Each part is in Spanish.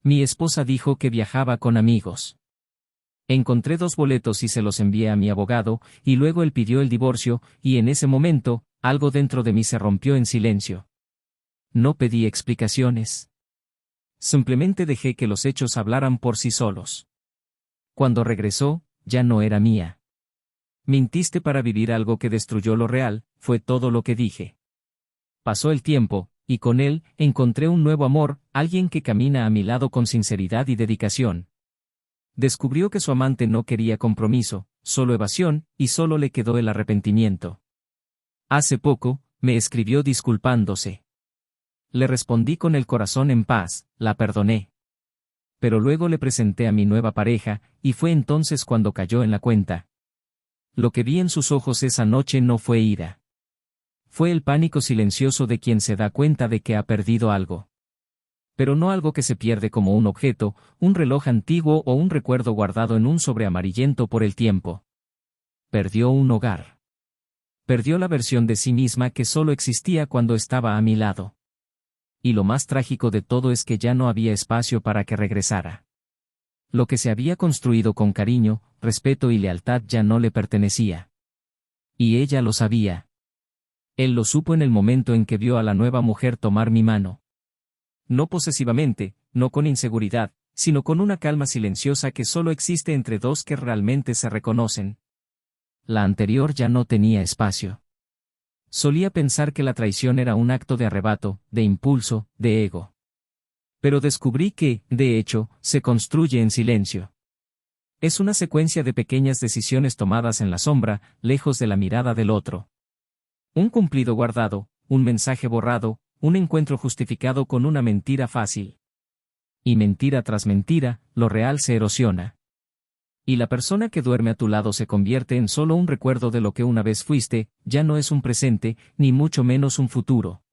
Mi esposa dijo que viajaba con amigos. Encontré 2 boletos y se los envié a mi abogado, y luego él pidió el divorcio, y en ese momento, algo dentro de mí se rompió en silencio. No pedí explicaciones. Simplemente dejé que los hechos hablaran por sí solos. Cuando regresó, ya no era mía. Mintiste para vivir algo que destruyó lo real, fue todo lo que dije. Pasó el tiempo, y con él, encontré un nuevo amor, alguien que camina a mi lado con sinceridad y dedicación. Descubrió que su amante no quería compromiso, solo evasión, y solo le quedó el arrepentimiento. Hace poco, me escribió disculpándose. Le respondí con el corazón en paz, la perdoné. Pero luego le presenté a mi nueva pareja, y fue entonces cuando cayó en la cuenta. Lo que vi en sus ojos esa noche no fue ira. Fue el pánico silencioso de quien se da cuenta de que ha perdido algo. Pero no algo que se pierde como un objeto, un reloj antiguo o un recuerdo guardado en un sobre amarillento por el tiempo. Perdió un hogar. Perdió la versión de sí misma que solo existía cuando estaba a mi lado. Y lo más trágico de todo es que ya no había espacio para que regresara. Lo que se había construido con cariño, respeto y lealtad ya no le pertenecía. Y ella lo sabía. Él lo supo en el momento en que vio a la nueva mujer tomar mi mano. No posesivamente, no con inseguridad, sino con una calma silenciosa que solo existe entre dos que realmente se reconocen. La anterior ya no tenía espacio. Solía pensar que la traición era un acto de arrebato, de impulso, de ego. Pero descubrí que, de hecho, se construye en silencio. Es una secuencia de pequeñas decisiones tomadas en la sombra, lejos de la mirada del otro. Un cumplido guardado, un mensaje borrado, un encuentro justificado con una mentira fácil. Y mentira tras mentira, lo real se erosiona. Y la persona que duerme a tu lado se convierte en solo un recuerdo de lo que una vez fuiste, ya no es un presente, ni mucho menos un futuro.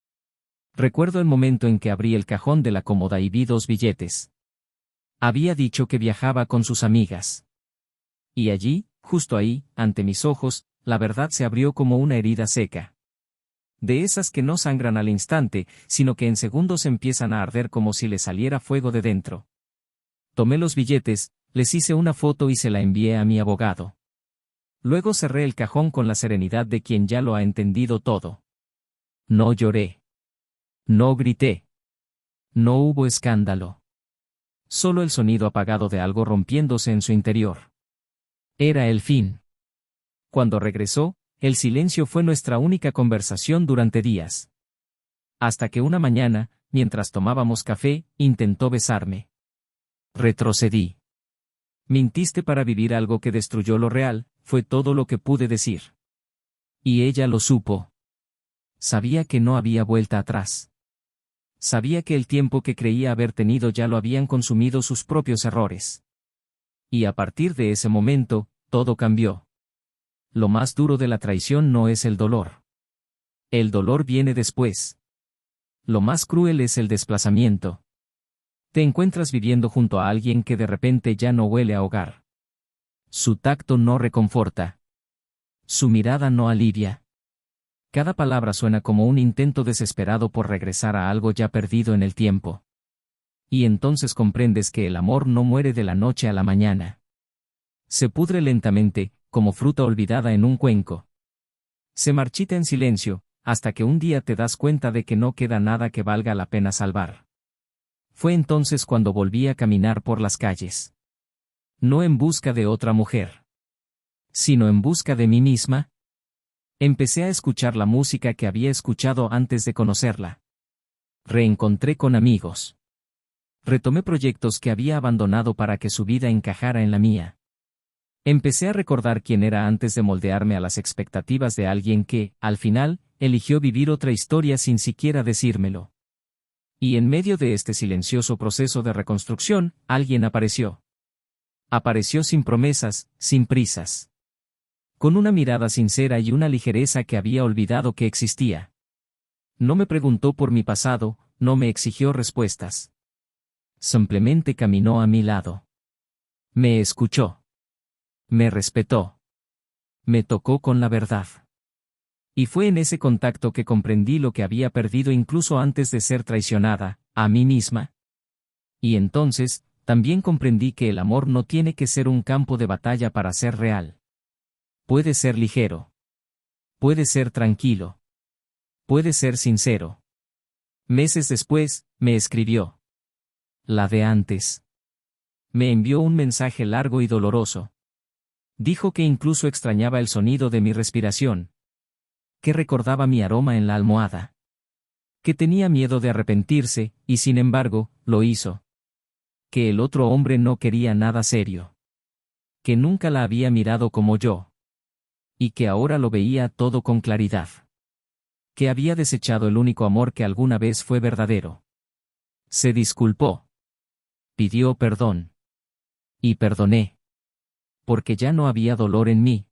Recuerdo el momento en que abrí el cajón de la cómoda y vi 2 billetes. Había dicho que viajaba con sus amigas. Y allí, justo ahí, ante mis ojos, la verdad se abrió como una herida seca. De esas que no sangran al instante, sino que en segundos empiezan a arder como si le saliera fuego de dentro. Tomé los billetes, les hice una foto y se la envié a mi abogado. Luego cerré el cajón con la serenidad de quien ya lo ha entendido todo. No lloré. No grité. No hubo escándalo. Solo el sonido apagado de algo rompiéndose en su interior. Era el fin. Cuando regresó, el silencio fue nuestra única conversación durante días. Hasta que una mañana, mientras tomábamos café, intentó besarme. Retrocedí. Mintiste para vivir algo que destruyó lo real, fue todo lo que pude decir. Y ella lo supo. Sabía que no había vuelta atrás. Sabía que el tiempo que creía haber tenido ya lo habían consumido sus propios errores. Y a partir de ese momento, todo cambió. Lo más duro de la traición no es el dolor. El dolor viene después. Lo más cruel es el desplazamiento. Te encuentras viviendo junto a alguien que de repente ya no huele a hogar. Su tacto no reconforta. Su mirada no alivia. Cada palabra suena como un intento desesperado por regresar a algo ya perdido en el tiempo. Y entonces comprendes que el amor no muere de la noche a la mañana. Se pudre lentamente, como fruta olvidada en un cuenco. Se marchita en silencio, hasta que un día te das cuenta de que no queda nada que valga la pena salvar. Fue entonces cuando volví a caminar por las calles. No en busca de otra mujer, sino en busca de mí misma. Empecé a escuchar la música que había escuchado antes de conocerla. Reencontré con amigos. Retomé proyectos que había abandonado para que su vida encajara en la mía. Empecé a recordar quién era antes de moldearme a las expectativas de alguien que, al final, eligió vivir otra historia sin siquiera decírmelo. Y en medio de este silencioso proceso de reconstrucción, alguien apareció. Apareció sin promesas, sin prisas. Con una mirada sincera y una ligereza que había olvidado que existía. No me preguntó por mi pasado, no me exigió respuestas. Simplemente caminó a mi lado. Me escuchó. Me respetó. Me tocó con la verdad. Y fue en ese contacto que comprendí lo que había perdido incluso antes de ser traicionada, a mí misma. Y entonces, también comprendí que el amor no tiene que ser un campo de batalla para ser real. Puede ser ligero. Puede ser tranquilo. Puede ser sincero. Meses después, me escribió. La de antes. Me envió un mensaje largo y doloroso. Dijo que incluso extrañaba el sonido de mi respiración. Que recordaba mi aroma en la almohada. Que tenía miedo de arrepentirse, y sin embargo, lo hizo. Que el otro hombre no quería nada serio. Que nunca la había mirado como yo. Y que ahora lo veía todo con claridad. Que había desechado el único amor que alguna vez fue verdadero. Se disculpó. Pidió perdón. Y perdoné. Porque ya no había dolor en mí.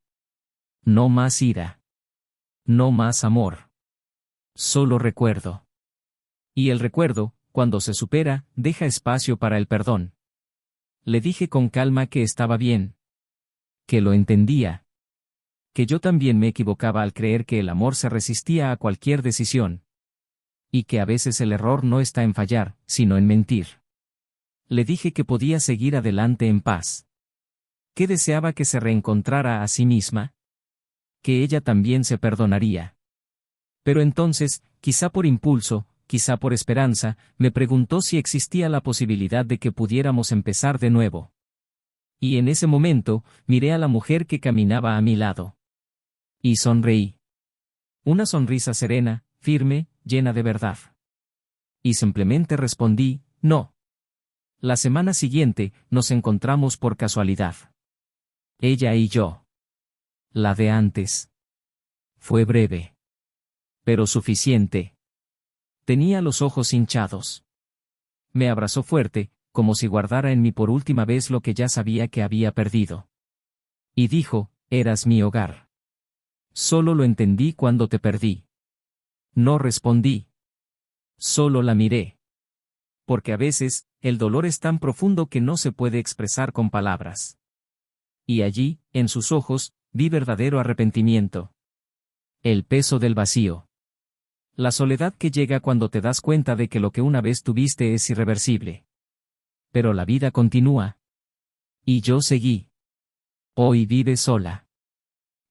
No más ira. No más amor. Solo recuerdo. Y el recuerdo, cuando se supera, deja espacio para el perdón. Le dije con calma que estaba bien. Que lo entendía. Que yo también me equivocaba al creer que el amor se resistía a cualquier decisión. Y que a veces el error no está en fallar, sino en mentir. Le dije que podía seguir adelante en paz. Que deseaba que se reencontrara a sí misma. Que ella también se perdonaría. Pero entonces, quizá por impulso, quizá por esperanza, me preguntó si existía la posibilidad de que pudiéramos empezar de nuevo. Y en ese momento, miré a la mujer que caminaba a mi lado. Y sonreí. Una sonrisa serena, firme, llena de verdad. Y simplemente respondí, no. La semana siguiente, nos encontramos por casualidad. Ella y yo. La de antes. Fue breve. Pero suficiente. Tenía los ojos hinchados. Me abrazó fuerte, como si guardara en mí por última vez lo que ya sabía que había perdido. Y dijo, eras mi hogar. Solo lo entendí cuando te perdí. No respondí. Solo la miré. Porque a veces, el dolor es tan profundo que no se puede expresar con palabras. Y allí, en sus ojos, vi verdadero arrepentimiento. El peso del vacío. La soledad que llega cuando te das cuenta de que lo que una vez tuviste es irreversible. Pero la vida continúa. Y yo seguí. Hoy vive sola.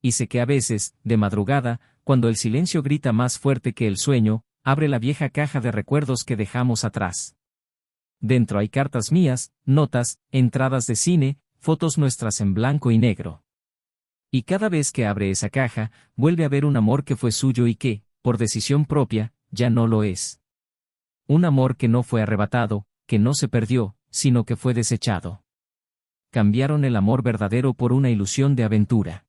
Y sé que a veces, de madrugada, cuando el silencio grita más fuerte que el sueño, abre la vieja caja de recuerdos que dejamos atrás. Dentro hay cartas mías, notas, entradas de cine, fotos nuestras en blanco y negro. Y cada vez que abre esa caja, vuelve a ver un amor que fue suyo y que, por decisión propia, ya no lo es. Un amor que no fue arrebatado, que no se perdió, sino que fue desechado. Cambiaron el amor verdadero por una ilusión de aventura.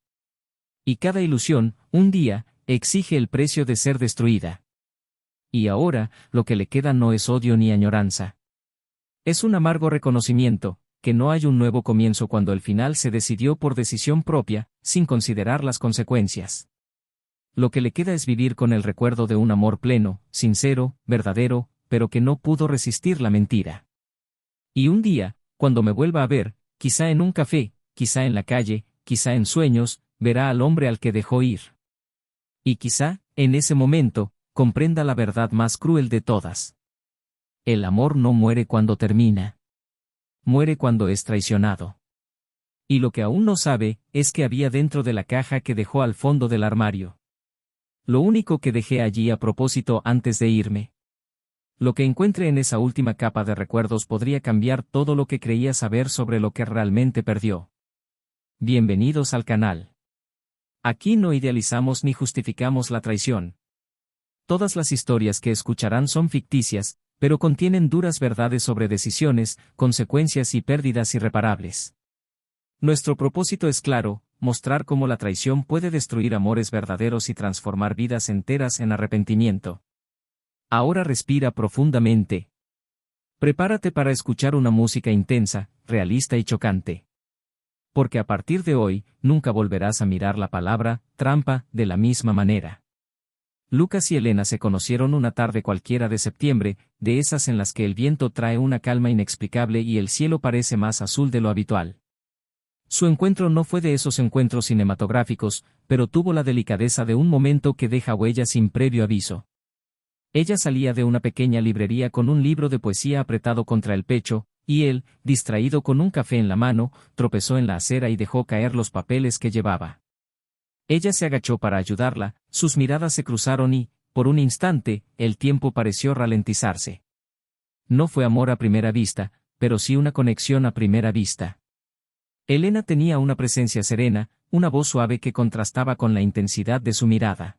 Y cada ilusión, un día, exige el precio de ser destruida. Y ahora, lo que le queda no es odio ni añoranza. Es un amargo reconocimiento, que no hay un nuevo comienzo cuando el final se decidió por decisión propia, sin considerar las consecuencias. Lo que le queda es vivir con el recuerdo de un amor pleno, sincero, verdadero, pero que no pudo resistir la mentira. Y un día, cuando me vuelva a ver, quizá en un café, quizá en la calle, quizá en sueños, verá al hombre al que dejó ir. Y quizá, en ese momento, comprenda la verdad más cruel de todas. El amor no muere cuando termina. Muere cuando es traicionado. Y lo que aún no sabe, es que había dentro de la caja que dejó al fondo del armario. Lo único que dejé allí a propósito antes de irme. Lo que encuentre en esa última capa de recuerdos podría cambiar todo lo que creía saber sobre lo que realmente perdió. Bienvenidos al canal. Aquí no idealizamos ni justificamos la traición. Todas las historias que escucharán son ficticias, pero contienen duras verdades sobre decisiones, consecuencias y pérdidas irreparables. Nuestro propósito es claro, mostrar cómo la traición puede destruir amores verdaderos y transformar vidas enteras en arrepentimiento. Ahora respira profundamente. Prepárate para escuchar una música intensa, realista y chocante. Porque a partir de hoy, nunca volverás a mirar la palabra trampa de la misma manera. Lucas y Elena se conocieron una tarde cualquiera de septiembre, de esas en las que el viento trae una calma inexplicable y el cielo parece más azul de lo habitual. Su encuentro no fue de esos encuentros cinematográficos, pero tuvo la delicadeza de un momento que deja huella sin previo aviso. Ella salía de una pequeña librería con un libro de poesía apretado contra el pecho, y él, distraído con un café en la mano, tropezó en la acera y dejó caer los papeles que llevaba. Ella se agachó para ayudarla, sus miradas se cruzaron y, por un instante, el tiempo pareció ralentizarse. No fue amor a primera vista, pero sí una conexión a primera vista. Elena tenía una presencia serena, una voz suave que contrastaba con la intensidad de su mirada.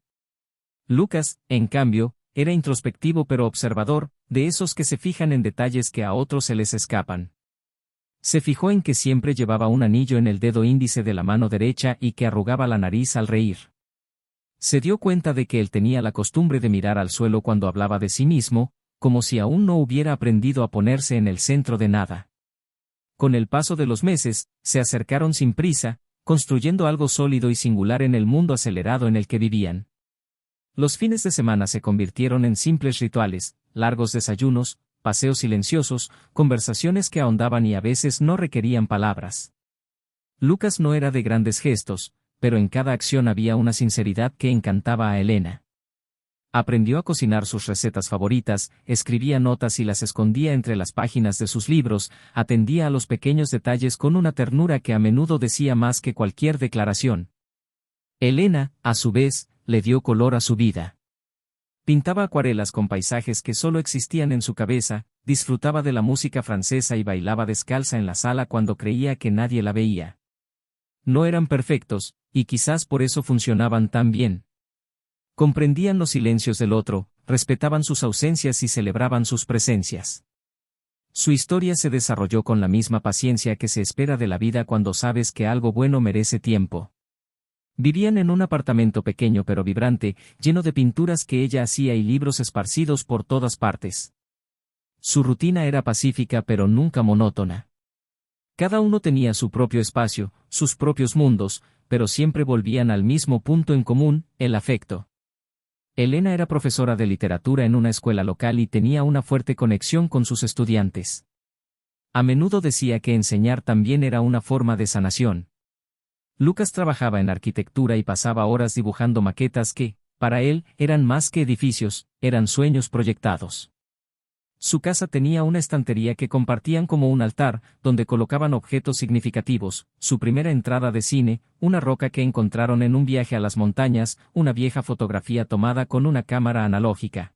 Lucas, en cambio, era introspectivo pero observador, de esos que se fijan en detalles que a otros se les escapan. Se fijó en que siempre llevaba un anillo en el dedo índice de la mano derecha y que arrugaba la nariz al reír. Se dio cuenta de que él tenía la costumbre de mirar al suelo cuando hablaba de sí mismo, como si aún no hubiera aprendido a ponerse en el centro de nada. Con el paso de los meses, se acercaron sin prisa, construyendo algo sólido y singular en el mundo acelerado en el que vivían. Los fines de semana se convirtieron en simples rituales, largos desayunos, paseos silenciosos, conversaciones que ahondaban y a veces no requerían palabras. Lucas no era de grandes gestos, pero en cada acción había una sinceridad que encantaba a Elena. Aprendió a cocinar sus recetas favoritas, escribía notas y las escondía entre las páginas de sus libros, atendía a los pequeños detalles con una ternura que a menudo decía más que cualquier declaración. Elena, a su vez, le dio color a su vida. Pintaba acuarelas con paisajes que solo existían en su cabeza, disfrutaba de la música francesa y bailaba descalza en la sala cuando creía que nadie la veía. No eran perfectos, y quizás por eso funcionaban tan bien. Comprendían los silencios del otro, respetaban sus ausencias y celebraban sus presencias. Su historia se desarrolló con la misma paciencia que se espera de la vida cuando sabes que algo bueno merece tiempo. Vivían en un apartamento pequeño pero vibrante, lleno de pinturas que ella hacía y libros esparcidos por todas partes. Su rutina era pacífica pero nunca monótona. Cada uno tenía su propio espacio, sus propios mundos, pero siempre volvían al mismo punto en común, el afecto. Elena era profesora de literatura en una escuela local y tenía una fuerte conexión con sus estudiantes. A menudo decía que enseñar también era una forma de sanación. Lucas trabajaba en arquitectura y pasaba horas dibujando maquetas que, para él, eran más que edificios, eran sueños proyectados. Su casa tenía una estantería que compartían como un altar, donde colocaban objetos significativos, su primera entrada de cine, una roca que encontraron en un viaje a las montañas, una vieja fotografía tomada con una cámara analógica.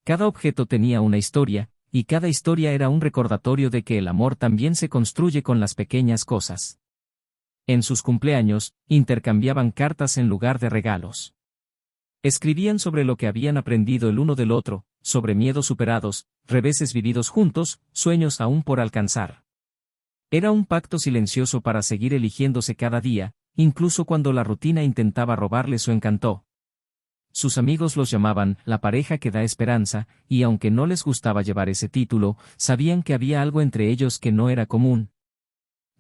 Cada objeto tenía una historia, y cada historia era un recordatorio de que el amor también se construye con las pequeñas cosas. En sus cumpleaños, intercambiaban cartas en lugar de regalos. Escribían sobre lo que habían aprendido el uno del otro, sobre miedos superados, reveses vividos juntos, sueños aún por alcanzar. Era un pacto silencioso para seguir eligiéndose cada día, incluso cuando la rutina intentaba robarle su encanto. Sus amigos los llamaban la pareja que da esperanza, y aunque no les gustaba llevar ese título, sabían que había algo entre ellos que no era común.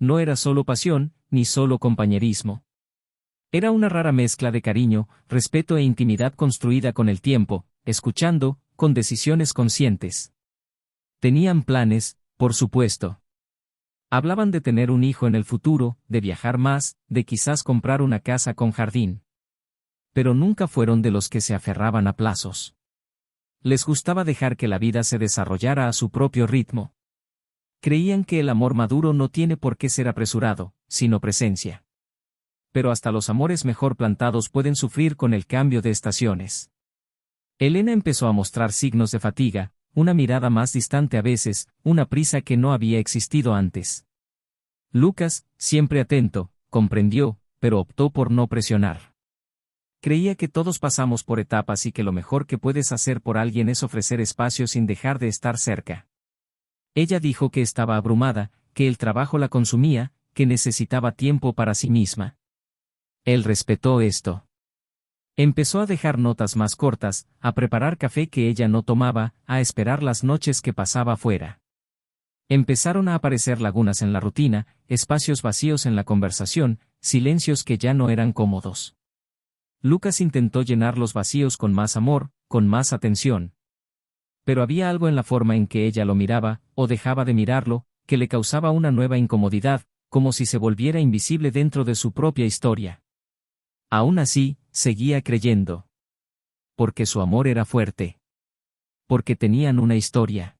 No era solo pasión, ni solo compañerismo. Era una rara mezcla de cariño, respeto e intimidad construida con el tiempo, escuchando, con decisiones conscientes. Tenían planes, por supuesto. Hablaban de tener un hijo en el futuro, de viajar más, de quizás comprar una casa con jardín. Pero nunca fueron de los que se aferraban a plazos. Les gustaba dejar que la vida se desarrollara a su propio ritmo. Creían que el amor maduro no tiene por qué ser apresurado, sino presencia. Pero hasta los amores mejor plantados pueden sufrir con el cambio de estaciones. Elena empezó a mostrar signos de fatiga, una mirada más distante a veces, una prisa que no había existido antes. Lucas, siempre atento, comprendió, pero optó por no presionar. Creía que todos pasamos por etapas y que lo mejor que puedes hacer por alguien es ofrecer espacio sin dejar de estar cerca. Ella dijo que estaba abrumada, que el trabajo la consumía, que necesitaba tiempo para sí misma. Él respetó esto. Empezó a dejar notas más cortas, a preparar café que ella no tomaba, a esperar las noches que pasaba fuera. Empezaron a aparecer lagunas en la rutina, espacios vacíos en la conversación, silencios que ya no eran cómodos. Lucas intentó llenar los vacíos con más amor, con más atención. Pero había algo en la forma en que ella lo miraba, o dejaba de mirarlo, que le causaba una nueva incomodidad, como si se volviera invisible dentro de su propia historia. Aún así, seguía creyendo. Porque su amor era fuerte. porque tenían una historia.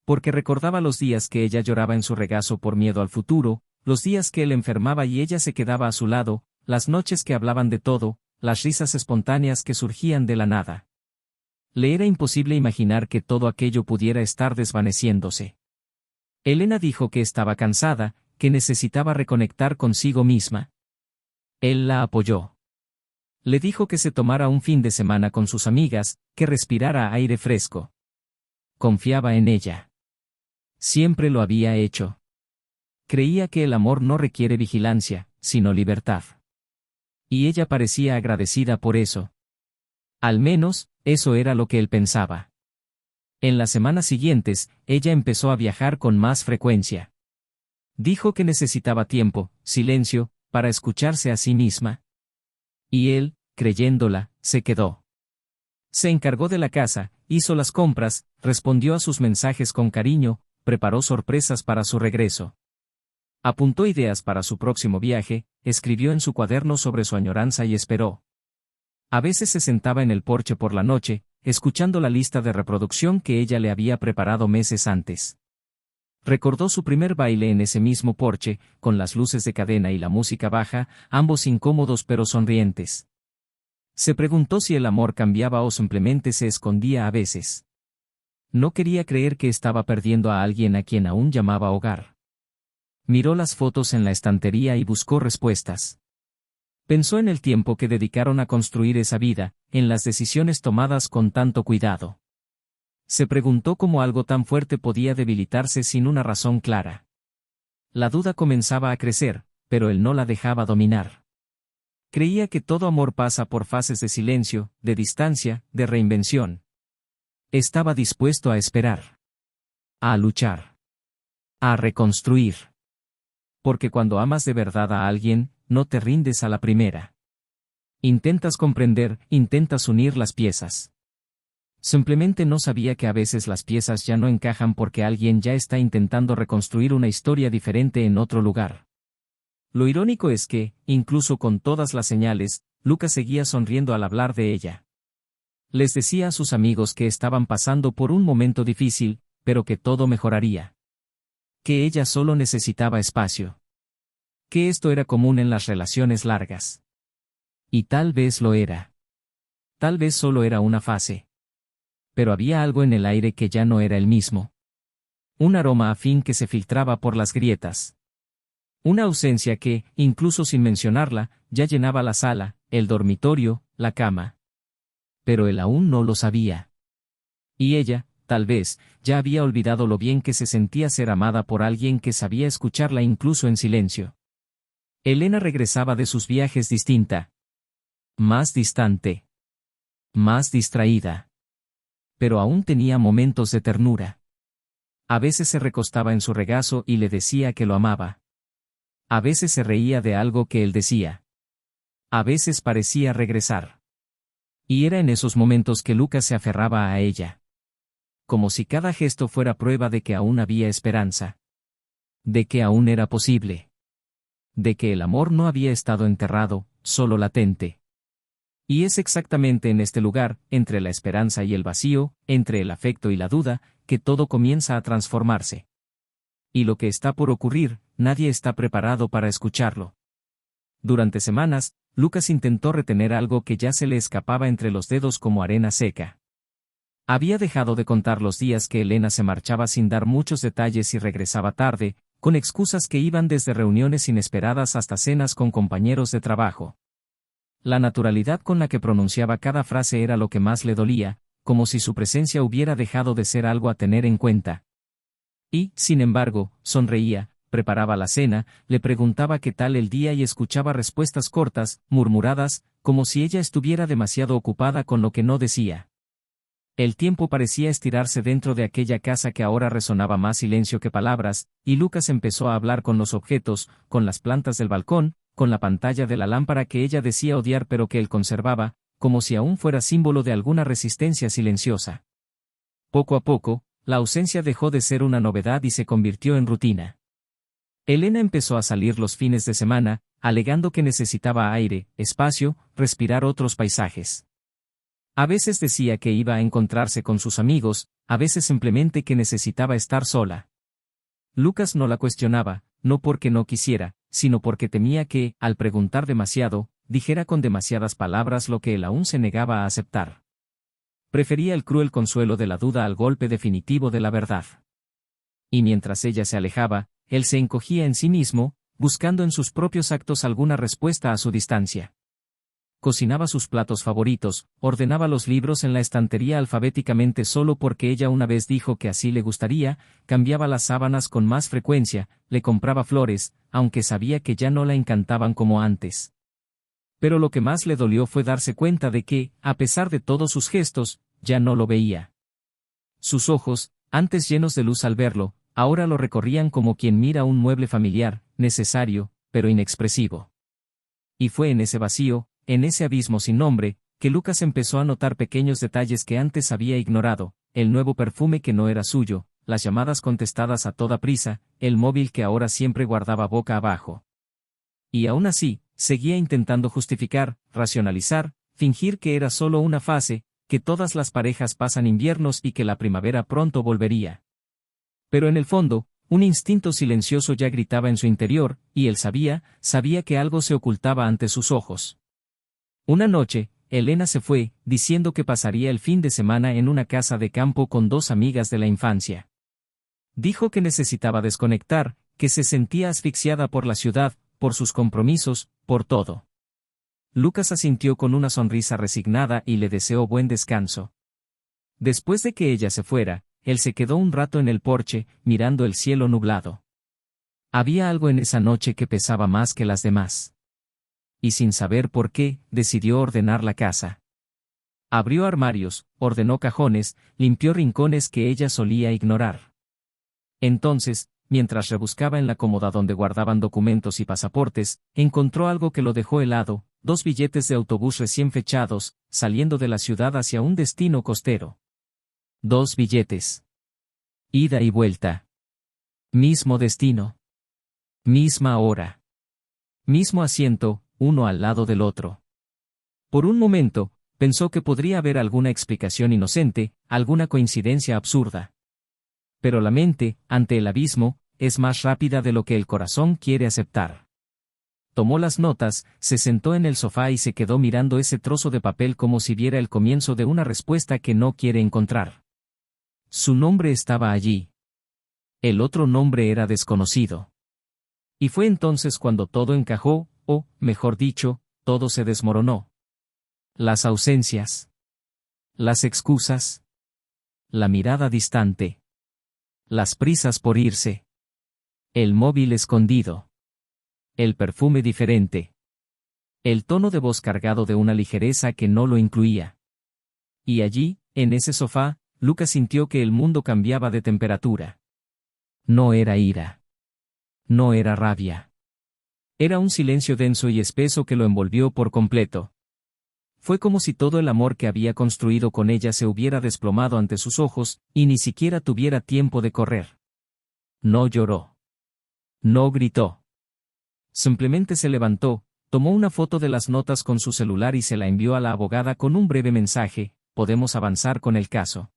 Porque recordaba los días que ella lloraba en su regazo por miedo al futuro, los días que él enfermaba y ella se quedaba a su lado, las noches que hablaban de todo, las risas espontáneas que surgían de la nada. Le era imposible imaginar que todo aquello pudiera estar desvaneciéndose. Elena dijo que estaba cansada, que necesitaba reconectar consigo misma. Él la apoyó. Le dijo que se tomara un fin de semana con sus amigas, que respirara aire fresco. Confiaba en ella. Siempre lo había hecho. Creía que el amor no requiere vigilancia, sino libertad. Y ella parecía agradecida por eso. Al menos, eso era lo que él pensaba. En las semanas siguientes, ella empezó a viajar con más frecuencia. Dijo que necesitaba tiempo, silencio, para escucharse a sí misma. Y él, creyéndola, se quedó. Se encargó de la casa, hizo las compras, respondió a sus mensajes con cariño, preparó sorpresas para su regreso. Apuntó ideas para su próximo viaje, escribió en su cuaderno sobre su añoranza y esperó. A veces se sentaba en el porche por la noche, escuchando la lista de reproducción que ella le había preparado meses antes. Recordó su primer baile en ese mismo porche, con las luces de cadena y la música baja, ambos incómodos pero sonrientes. Se preguntó si el amor cambiaba o simplemente se escondía a veces. No quería creer que estaba perdiendo a alguien a quien aún llamaba hogar. Miró las fotos en la estantería y buscó respuestas. Pensó en el tiempo que dedicaron a construir esa vida, en las decisiones tomadas con tanto cuidado. Se preguntó cómo algo tan fuerte podía debilitarse sin una razón clara. La duda comenzaba a crecer, pero él no la dejaba dominar. Creía que todo amor pasa por fases de silencio, de distancia, de reinvención. Estaba dispuesto a esperar. A luchar. A reconstruir. Porque cuando amas de verdad a alguien, no te rindes a la primera. Intentas comprender, intentas unir las piezas. Simplemente no sabía que a veces las piezas ya no encajan porque alguien ya está intentando reconstruir una historia diferente en otro lugar. Lo irónico es que, incluso con todas las señales, Lucas seguía sonriendo al hablar de ella. Les decía a sus amigos que estaban pasando por un momento difícil, pero que todo mejoraría. Que ella solo necesitaba espacio. Que esto era común en las relaciones largas. Y tal vez lo era. Tal vez solo era una fase. Pero había algo en el aire que ya no era el mismo. Un aroma afín que se filtraba por las grietas. Una ausencia que, incluso sin mencionarla, ya llenaba la sala, el dormitorio, la cama. Pero él aún no lo sabía. Y ella, tal vez, ya había olvidado lo bien que se sentía ser amada por alguien que sabía escucharla incluso en silencio. Elena regresaba de sus viajes distinta. Más distante. Más distraída. Pero aún tenía momentos de ternura. A veces se recostaba en su regazo y le decía que lo amaba. A veces se reía de algo que él decía. A veces parecía regresar. Y era en esos momentos que Lucas se aferraba a ella. Como si cada gesto fuera prueba de que aún había esperanza. De que aún era posible. De que el amor no había estado enterrado, solo latente. Y es exactamente en este lugar, entre la esperanza y el vacío, entre el afecto y la duda, que todo comienza a transformarse. Y lo que está por ocurrir, nadie está preparado para escucharlo. Durante semanas, Lucas intentó retener algo que ya se le escapaba entre los dedos como arena seca. Había dejado de contar los días que Elena se marchaba sin dar muchos detalles y regresaba tarde, con excusas que iban desde reuniones inesperadas hasta cenas con compañeros de trabajo. La naturalidad con la que pronunciaba cada frase era lo que más le dolía, como si su presencia hubiera dejado de ser algo a tener en cuenta. Y, sin embargo, sonreía, preparaba la cena, le preguntaba qué tal el día y escuchaba respuestas cortas, murmuradas, como si ella estuviera demasiado ocupada con lo que no decía. El tiempo parecía estirarse dentro de aquella casa que ahora resonaba más silencio que palabras, y Lucas empezó a hablar con los objetos, con las plantas del balcón, con la pantalla de la lámpara que ella decía odiar pero que él conservaba, como si aún fuera símbolo de alguna resistencia silenciosa. Poco a poco, la ausencia dejó de ser una novedad y se convirtió en rutina. Elena empezó a salir los fines de semana, alegando que necesitaba aire, espacio, respirar otros paisajes. A veces decía que iba a encontrarse con sus amigos, a veces simplemente que necesitaba estar sola. Lucas no la cuestionaba, no porque no quisiera, sino porque temía que, al preguntar demasiado, dijera con demasiadas palabras lo que él aún se negaba a aceptar. Prefería el cruel consuelo de la duda al golpe definitivo de la verdad. Y mientras ella se alejaba, él se encogía en sí mismo, buscando en sus propios actos alguna respuesta a su distancia. Cocinaba sus platos favoritos, ordenaba los libros en la estantería alfabéticamente solo porque ella una vez dijo que así le gustaría, cambiaba las sábanas con más frecuencia, le compraba flores, aunque sabía que ya no la encantaban como antes. Pero lo que más le dolió fue darse cuenta de que, a pesar de todos sus gestos, ya no lo veía. Sus ojos, antes llenos de luz al verlo, ahora lo recorrían como quien mira un mueble familiar, necesario, pero inexpresivo. Y fue en ese vacío, en ese abismo sin nombre, que Lucas empezó a notar pequeños detalles que antes había ignorado, el nuevo perfume que no era suyo, las llamadas contestadas a toda prisa, el móvil que ahora siempre guardaba boca abajo. Y aún así, seguía intentando justificar, racionalizar, fingir que era solo una fase, que todas las parejas pasan inviernos y que la primavera pronto volvería. Pero en el fondo, un instinto silencioso ya gritaba en su interior, y él sabía que algo se ocultaba ante sus ojos. Una noche, Elena se fue, diciendo que pasaría el fin de semana en una casa de campo con dos amigas de la infancia. Dijo que necesitaba desconectar, que se sentía asfixiada por la ciudad, por sus compromisos, por todo. Lucas asintió con una sonrisa resignada y le deseó buen descanso. Después de que ella se fuera, él se quedó un rato en el porche, mirando el cielo nublado. Había algo en esa noche que pesaba más que las demás. Y sin saber por qué, decidió ordenar la casa. Abrió armarios, ordenó cajones, limpió rincones que ella solía ignorar. Entonces, mientras rebuscaba en la cómoda donde guardaban documentos y pasaportes, encontró algo que lo dejó helado, 2 billetes de autobús recién fechados, saliendo de la ciudad hacia un destino costero. 2 billetes. Ida y vuelta. Mismo destino. Misma hora. Mismo asiento, uno al lado del otro. Por un momento, pensó que podría haber alguna explicación inocente, alguna coincidencia absurda. Pero la mente, ante el abismo, es más rápida de lo que el corazón quiere aceptar. Tomó las notas, se sentó en el sofá y se quedó mirando ese trozo de papel como si viera el comienzo de una respuesta que no quiere encontrar. Su nombre estaba allí. El otro nombre era desconocido. Y fue entonces cuando todo encajó, o, mejor dicho, todo se desmoronó. Las ausencias. Las excusas. La mirada distante. Las prisas por irse. El móvil escondido. El perfume diferente. El tono de voz cargado de una ligereza que no lo incluía. Y allí, en ese sofá, Lucas sintió que el mundo cambiaba de temperatura. No era ira. No era rabia. Era un silencio denso y espeso que lo envolvió por completo. Fue como si todo el amor que había construido con ella se hubiera desplomado ante sus ojos, y ni siquiera tuviera tiempo de correr. No lloró. No gritó. Simplemente se levantó, tomó una foto de las notas con su celular y se la envió a la abogada con un breve mensaje: podemos avanzar con el caso.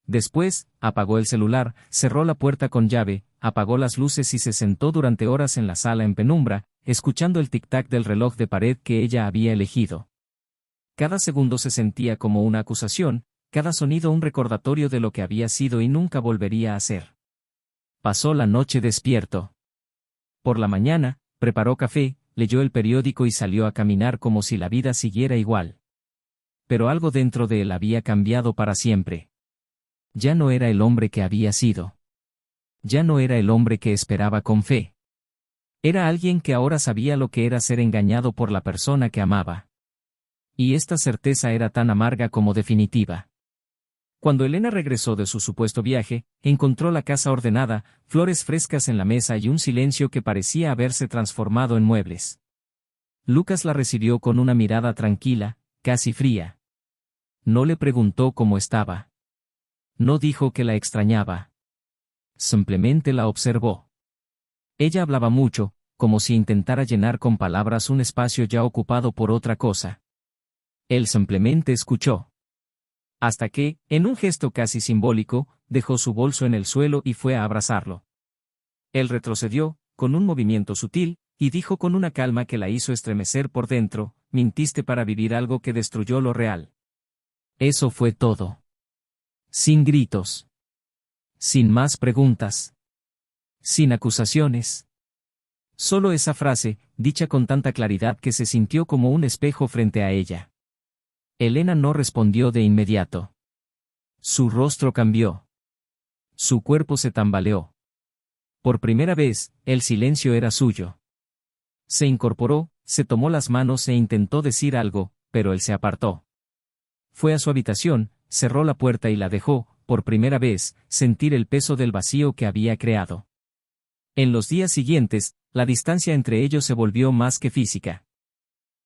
Después, apagó el celular, cerró la puerta con llave, apagó las luces y se sentó durante horas en la sala en penumbra, escuchando el tic-tac del reloj de pared que ella había elegido. Cada segundo se sentía como una acusación, cada sonido un recordatorio de lo que había sido y nunca volvería a ser. Pasó la noche despierto. Por la mañana, preparó café, leyó el periódico y salió a caminar como si la vida siguiera igual. Pero algo dentro de él había cambiado para siempre. Ya no era el hombre que había sido. Ya no era el hombre que esperaba con fe. Era alguien que ahora sabía lo que era ser engañado por la persona que amaba. Y esta certeza era tan amarga como definitiva. Cuando Elena regresó de su supuesto viaje, encontró la casa ordenada, flores frescas en la mesa y un silencio que parecía haberse transformado en muebles. Lucas la recibió con una mirada tranquila, casi fría. No le preguntó cómo estaba. No dijo que la extrañaba. Simplemente la observó. Ella hablaba mucho, como si intentara llenar con palabras un espacio ya ocupado por otra cosa. Él simplemente escuchó. Hasta que, en un gesto casi simbólico, dejó su bolso en el suelo y fue a abrazarlo. Él retrocedió, con un movimiento sutil, y dijo con una calma que la hizo estremecer por dentro: «Mintiste para vivir algo que destruyó lo real». Eso fue todo. Sin gritos. Sin más preguntas. Sin acusaciones. Solo esa frase, dicha con tanta claridad que se sintió como un espejo frente a ella. Elena no respondió de inmediato. Su rostro cambió. Su cuerpo se tambaleó. Por primera vez, el silencio era suyo. Se incorporó, se tomó las manos e intentó decir algo, pero él se apartó. Fue a su habitación, cerró la puerta y la dejó, por primera vez, sentir el peso del vacío que había creado. En los días siguientes, la distancia entre ellos se volvió más que física.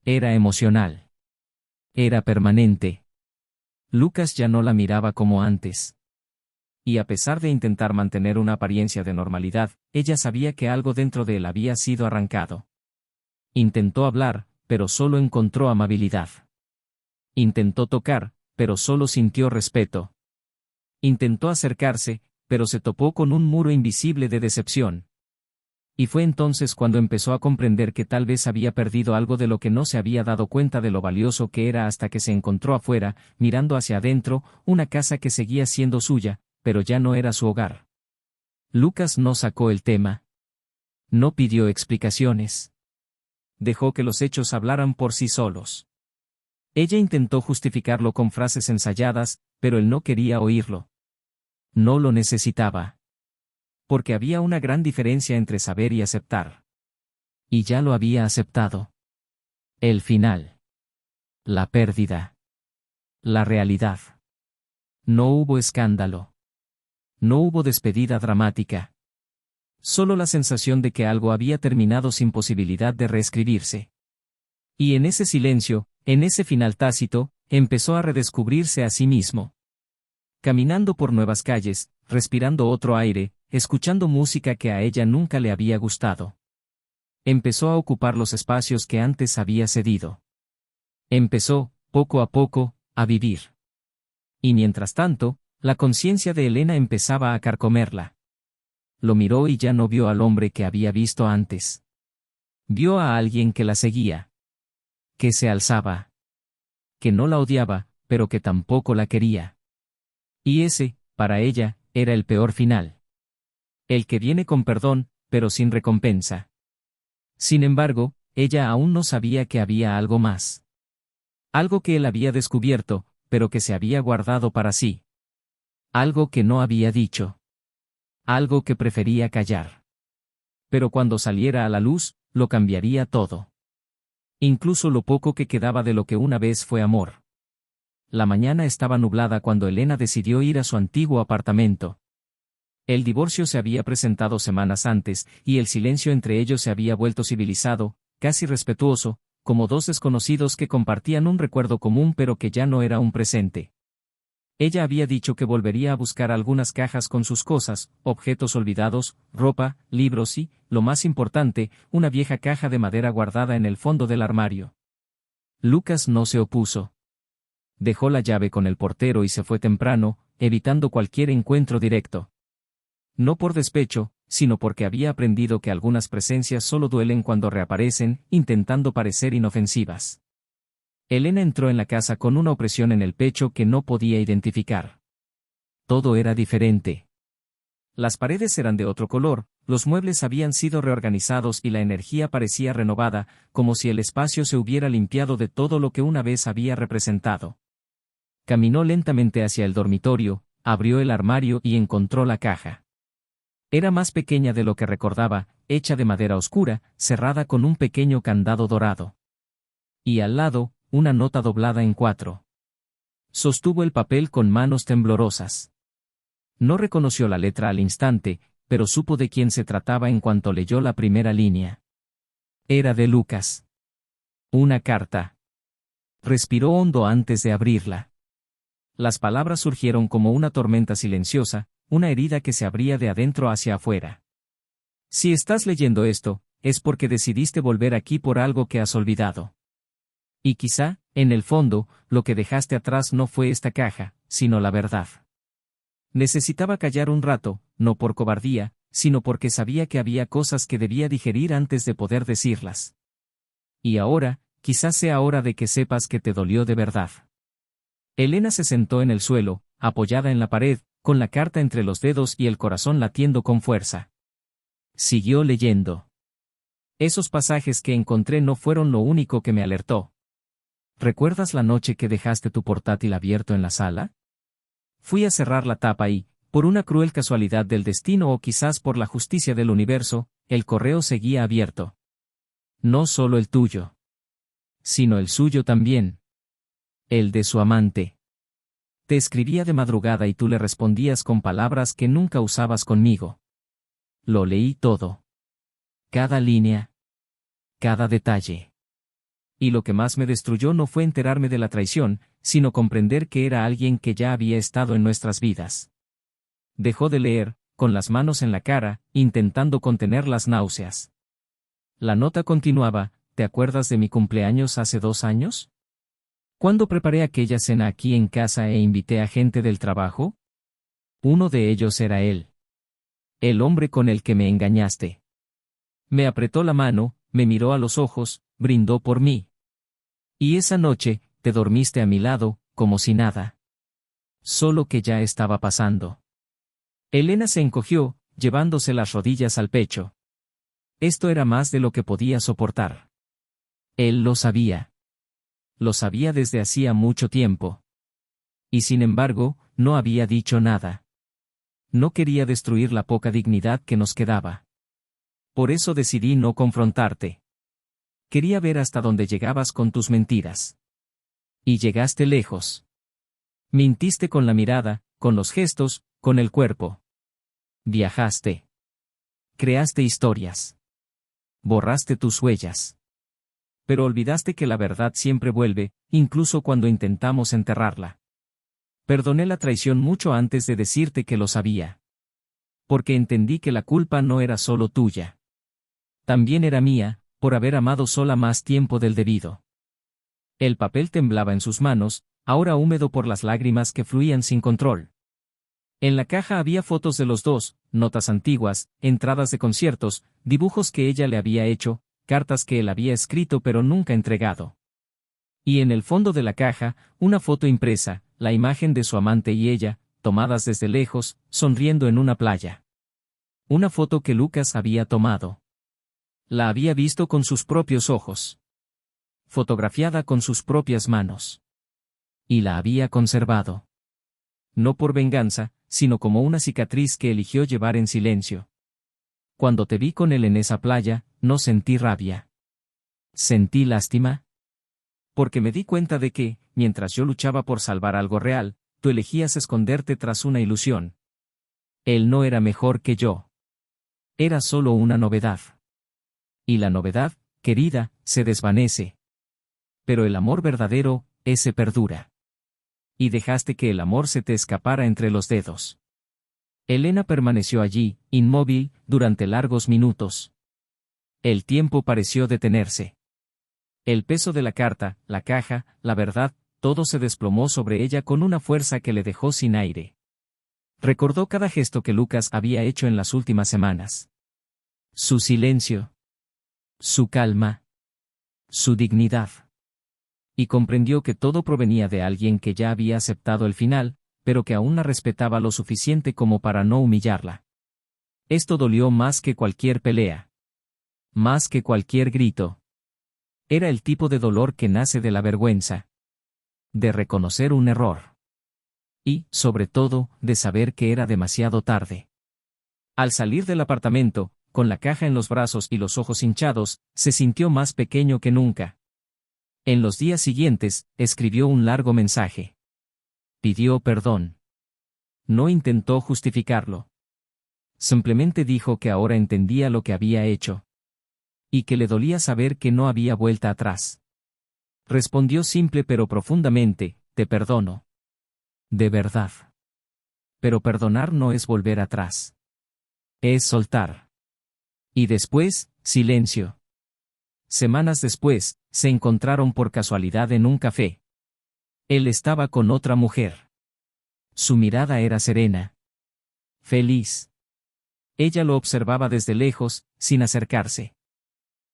Era emocional. Era permanente. Lucas ya no la miraba como antes. Y a pesar de intentar mantener una apariencia de normalidad, ella sabía que algo dentro de él había sido arrancado. Intentó hablar, pero solo encontró amabilidad. Intentó tocar, pero solo sintió respeto. Intentó acercarse, pero se topó con un muro invisible de decepción. Y fue entonces cuando empezó a comprender que tal vez había perdido algo de lo que no se había dado cuenta de lo valioso que era hasta que se encontró afuera, mirando hacia adentro, una casa que seguía siendo suya, pero ya no era su hogar. Lucas no sacó el tema. No pidió explicaciones. Dejó que los hechos hablaran por sí solos. Ella intentó justificarlo con frases ensayadas, pero él no quería oírlo. No lo necesitaba. Porque había una gran diferencia entre saber y aceptar. Y ya lo había aceptado. El final. La pérdida. La realidad. No hubo escándalo. No hubo despedida dramática. Solo la sensación de que algo había terminado sin posibilidad de reescribirse. Y en ese silencio, en ese final tácito, empezó a redescubrirse a sí mismo. Caminando por nuevas calles, respirando otro aire, escuchando música que a ella nunca le había gustado. Empezó a ocupar los espacios que antes había cedido. Empezó, poco a poco, a vivir. Y mientras tanto, la conciencia de Elena empezaba a carcomerla. Lo miró y ya no vio al hombre que había visto antes. Vio a alguien que la seguía. Que se alzaba. Que no la odiaba, pero que tampoco la quería. Y ese, para ella, era el peor final. El que viene con perdón, pero sin recompensa. Sin embargo, ella aún no sabía que había algo más. Algo que él había descubierto, pero que se había guardado para sí. Algo que no había dicho. Algo que prefería callar. Pero cuando saliera a la luz, lo cambiaría todo. Incluso lo poco que quedaba de lo que una vez fue amor. La mañana estaba nublada cuando Elena decidió ir a su antiguo apartamento. El divorcio se había presentado semanas antes, y el silencio entre ellos se había vuelto civilizado, casi respetuoso, como dos desconocidos que compartían un recuerdo común pero que ya no era un presente. Ella había dicho que volvería a buscar algunas cajas con sus cosas, objetos olvidados, ropa, libros y, lo más importante, una vieja caja de madera guardada en el fondo del armario. Lucas no se opuso. Dejó la llave con el portero y se fue temprano, evitando cualquier encuentro directo. No por despecho, sino porque había aprendido que algunas presencias solo duelen cuando reaparecen, intentando parecer inofensivas. Elena entró en la casa con una opresión en el pecho que no podía identificar. Todo era diferente. Las paredes eran de otro color, los muebles habían sido reorganizados y la energía parecía renovada, como si el espacio se hubiera limpiado de todo lo que una vez había representado. Caminó lentamente hacia el dormitorio, abrió el armario y encontró la caja. Era más pequeña de lo que recordaba, hecha de madera oscura, cerrada con un pequeño candado dorado. Y al lado, una nota doblada en 4. Sostuvo el papel con manos temblorosas. No reconoció la letra al instante, pero supo de quién se trataba en cuanto leyó la primera línea. Era de Lucas. Una carta. Respiró hondo antes de abrirla. Las palabras surgieron como una tormenta silenciosa, una herida que se abría de adentro hacia afuera. Si estás leyendo esto, es porque decidiste volver aquí por algo que has olvidado. Y quizá, en el fondo, lo que dejaste atrás no fue esta caja, sino la verdad. Necesitaba callar un rato, no por cobardía, sino porque sabía que había cosas que debía digerir antes de poder decirlas. Y ahora, quizás sea hora de que sepas que te dolió de verdad. Elena se sentó en el suelo, apoyada en la pared, con la carta entre los dedos y el corazón latiendo con fuerza. Siguió leyendo. Esos pasajes que encontré no fueron lo único que me alertó. ¿Recuerdas la noche que dejaste tu portátil abierto en la sala? Fui a cerrar la tapa y, por una cruel casualidad del destino o quizás por la justicia del universo, el correo seguía abierto. No solo el tuyo, sino el suyo también. El de su amante. Te escribía de madrugada y tú le respondías con palabras que nunca usabas conmigo. Lo leí todo. Cada línea. Cada detalle. Y lo que más me destruyó no fue enterarme de la traición, sino comprender que era alguien que ya había estado en nuestras vidas. Dejó de leer, con las manos en la cara, intentando contener las náuseas. La nota continuaba: ¿te acuerdas de mi cumpleaños hace 2 años? ¿Cuándo preparé aquella cena aquí en casa e invité a gente del trabajo? Uno de ellos era él. El hombre con el que me engañaste. Me apretó la mano, me miró a los ojos, brindó por mí. Y esa noche, te dormiste a mi lado, como si nada. Solo que ya estaba pasando. Elena se encogió, llevándose las rodillas al pecho. Esto era más de lo que podía soportar. Él lo sabía. Lo sabía desde hacía mucho tiempo. Y sin embargo, no había dicho nada. No quería destruir la poca dignidad que nos quedaba. Por eso decidí no confrontarte. Quería ver hasta dónde llegabas con tus mentiras. Y llegaste lejos. Mintiste con la mirada, con los gestos, con el cuerpo. Viajaste. Creaste historias. Borraste tus huellas. Pero olvidaste que la verdad siempre vuelve, incluso cuando intentamos enterrarla. Perdoné la traición mucho antes de decirte que lo sabía. Porque entendí que la culpa no era solo tuya. También era mía, por haber amado sola más tiempo del debido. El papel temblaba en sus manos, ahora húmedo por las lágrimas que fluían sin control. En la caja había fotos de los dos, notas antiguas, entradas de conciertos, dibujos que ella le había hecho, cartas que él había escrito pero nunca entregado. Y en el fondo de la caja, una foto impresa, la imagen de su amante y ella, tomadas desde lejos, sonriendo en una playa. Una foto que Lucas había tomado. La había visto con sus propios ojos. Fotografiada con sus propias manos. Y la había conservado. No por venganza, sino como una cicatriz que eligió llevar en silencio. Cuando te vi con él en esa playa, no sentí rabia. Sentí lástima. Porque me di cuenta de que, mientras yo luchaba por salvar algo real, tú elegías esconderte tras una ilusión. Él no era mejor que yo. Era solo una novedad. Y la novedad, querida, se desvanece. Pero el amor verdadero, ese perdura. Y dejaste que el amor se te escapara entre los dedos. Elena permaneció allí, inmóvil, durante largos minutos. El tiempo pareció detenerse. El peso de la carta, la caja, la verdad, todo se desplomó sobre ella con una fuerza que le dejó sin aire. Recordó cada gesto que Lucas había hecho en las últimas semanas. Su silencio. Su calma. Su dignidad. Y comprendió que todo provenía de alguien que ya había aceptado el final, pero que aún la respetaba lo suficiente como para no humillarla. Esto dolió más que cualquier pelea. Más que cualquier grito. Era el tipo de dolor que nace de la vergüenza. De reconocer un error. Y, sobre todo, de saber que era demasiado tarde. Al salir del apartamento, con la caja en los brazos y los ojos hinchados, se sintió más pequeño que nunca. En los días siguientes, escribió un largo mensaje. Pidió perdón. No intentó justificarlo. Simplemente dijo que ahora entendía lo que había hecho. Y que le dolía saber que no había vuelta atrás. Respondió simple pero profundamente: te perdono. De verdad. Pero perdonar no es volver atrás. Es soltar. Y después, silencio. Semanas después, se encontraron por casualidad en un café. Él estaba con otra mujer. Su mirada era serena. Feliz. Ella lo observaba desde lejos, sin acercarse.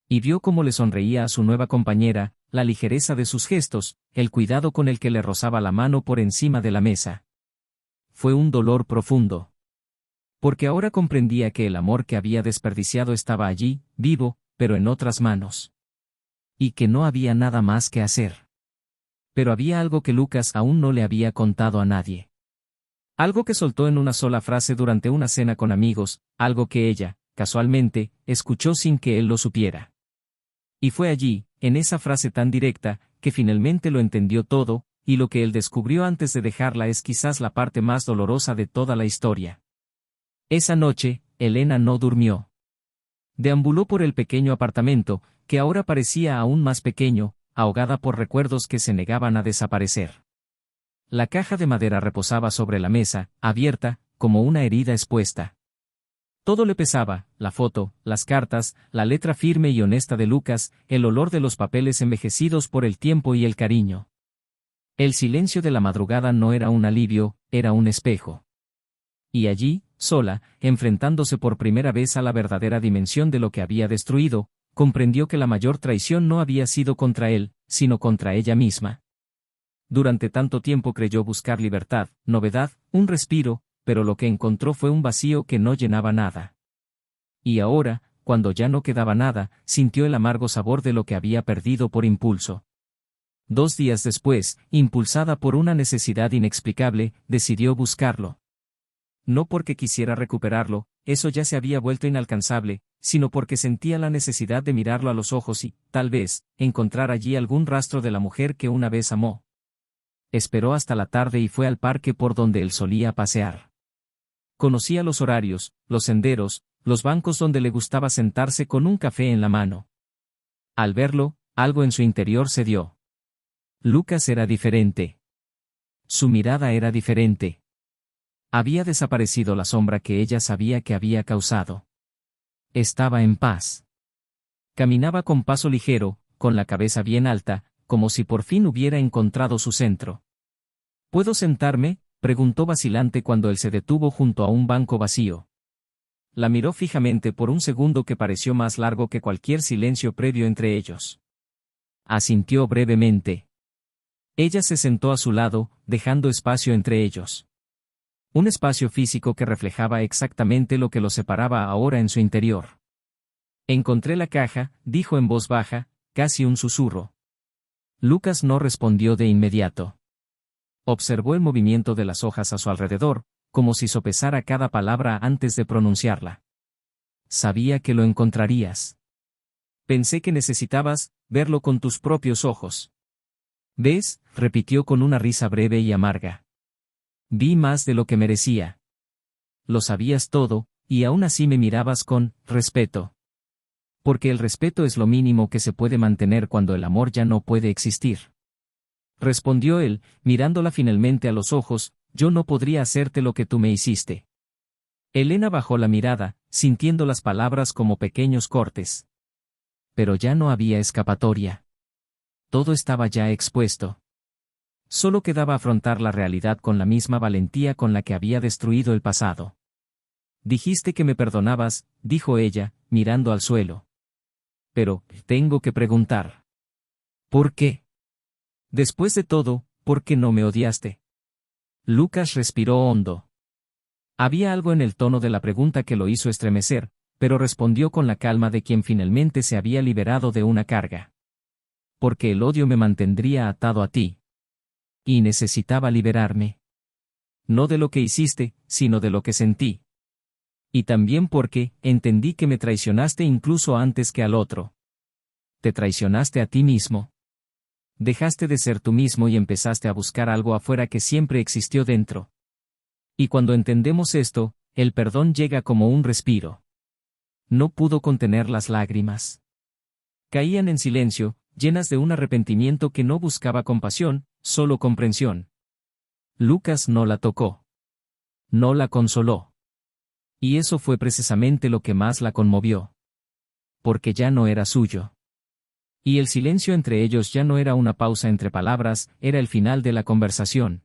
Y vio cómo le sonreía a su nueva compañera, la ligereza de sus gestos, el cuidado con el que le rozaba la mano por encima de la mesa. Fue un dolor profundo. Porque ahora comprendía que el amor que había desperdiciado estaba allí, vivo, pero en otras manos. Y que no había nada más que hacer. Pero había algo que Lucas aún no le había contado a nadie. Algo que soltó en una sola frase durante una cena con amigos, algo que ella, casualmente, escuchó sin que él lo supiera. Y fue allí, en esa frase tan directa, que finalmente lo entendió todo, y lo que él descubrió antes de dejarla es quizás la parte más dolorosa de toda la historia. Esa noche, Elena no durmió. Deambuló por el pequeño apartamento, que ahora parecía aún más pequeño, ahogada por recuerdos que se negaban a desaparecer. La caja de madera reposaba sobre la mesa, abierta, como una herida expuesta. Todo le pesaba, la foto, las cartas, la letra firme y honesta de Lucas, el olor de los papeles envejecidos por el tiempo y el cariño. El silencio de la madrugada no era un alivio, era un espejo. Y allí, sola, enfrentándose por primera vez a la verdadera dimensión de lo que había destruido, comprendió que la mayor traición no había sido contra él, sino contra ella misma. Durante tanto tiempo creyó buscar libertad, novedad, un respiro, pero lo que encontró fue un vacío que no llenaba nada. Y ahora, cuando ya no quedaba nada, sintió el amargo sabor de lo que había perdido por impulso. 2 días después, impulsada por una necesidad inexplicable, decidió buscarlo. No porque quisiera recuperarlo, eso ya se había vuelto inalcanzable, sino porque sentía la necesidad de mirarlo a los ojos y, tal vez, encontrar allí algún rastro de la mujer que una vez amó. Esperó hasta la tarde y fue al parque por donde él solía pasear. Conocía los horarios, los senderos, los bancos donde le gustaba sentarse con un café en la mano. Al verlo, algo en su interior cedió. Lucas era diferente. Su mirada era diferente. Había desaparecido la sombra que ella sabía que había causado. Estaba en paz. Caminaba con paso ligero, con la cabeza bien alta, como si por fin hubiera encontrado su centro. ¿Puedo sentarme?, preguntó vacilante cuando él se detuvo junto a un banco vacío. La miró fijamente por un segundo que pareció más largo que cualquier silencio previo entre ellos. Asintió brevemente. Ella se sentó a su lado, dejando espacio entre ellos. Un espacio físico que reflejaba exactamente lo que los separaba ahora en su interior. Encontré la caja, dijo en voz baja, casi un susurro. Lucas no respondió de inmediato. Observó el movimiento de las hojas a su alrededor, como si sopesara cada palabra antes de pronunciarla. Sabía que lo encontrarías. Pensé que necesitabas verlo con tus propios ojos. ¿Ves?, repitió con una risa breve y amarga. Vi más de lo que merecía. Lo sabías todo, y aún así me mirabas con respeto. Porque el respeto es lo mínimo que se puede mantener cuando el amor ya no puede existir. Respondió él, mirándola finalmente a los ojos, yo no podría hacerte lo que tú me hiciste. Elena bajó la mirada, sintiendo las palabras como pequeños cortes. Pero ya no había escapatoria. Todo estaba ya expuesto. Solo quedaba afrontar la realidad con la misma valentía con la que había destruido el pasado. Dijiste que me perdonabas, dijo ella, mirando al suelo. Pero, tengo que preguntar. ¿Por qué? Después de todo, ¿por qué no me odiaste? Lucas respiró hondo. Había algo en el tono de la pregunta que lo hizo estremecer, pero respondió con la calma de quien finalmente se había liberado de una carga. Porque el odio me mantendría atado a ti. Y necesitaba liberarme. No de lo que hiciste, sino de lo que sentí. Y también porque, entendí que me traicionaste incluso antes que al otro. Te traicionaste a ti mismo. Dejaste de ser tú mismo y empezaste a buscar algo afuera que siempre existió dentro. Y cuando entendemos esto, el perdón llega como un respiro. No pudo contener las lágrimas. Caían en silencio, llenas de un arrepentimiento que no buscaba compasión, solo comprensión. Lucas no la tocó. No la consoló. Y eso fue precisamente lo que más la conmovió. Porque ya no era suyo. Y el silencio entre ellos ya no era una pausa entre palabras, era el final de la conversación.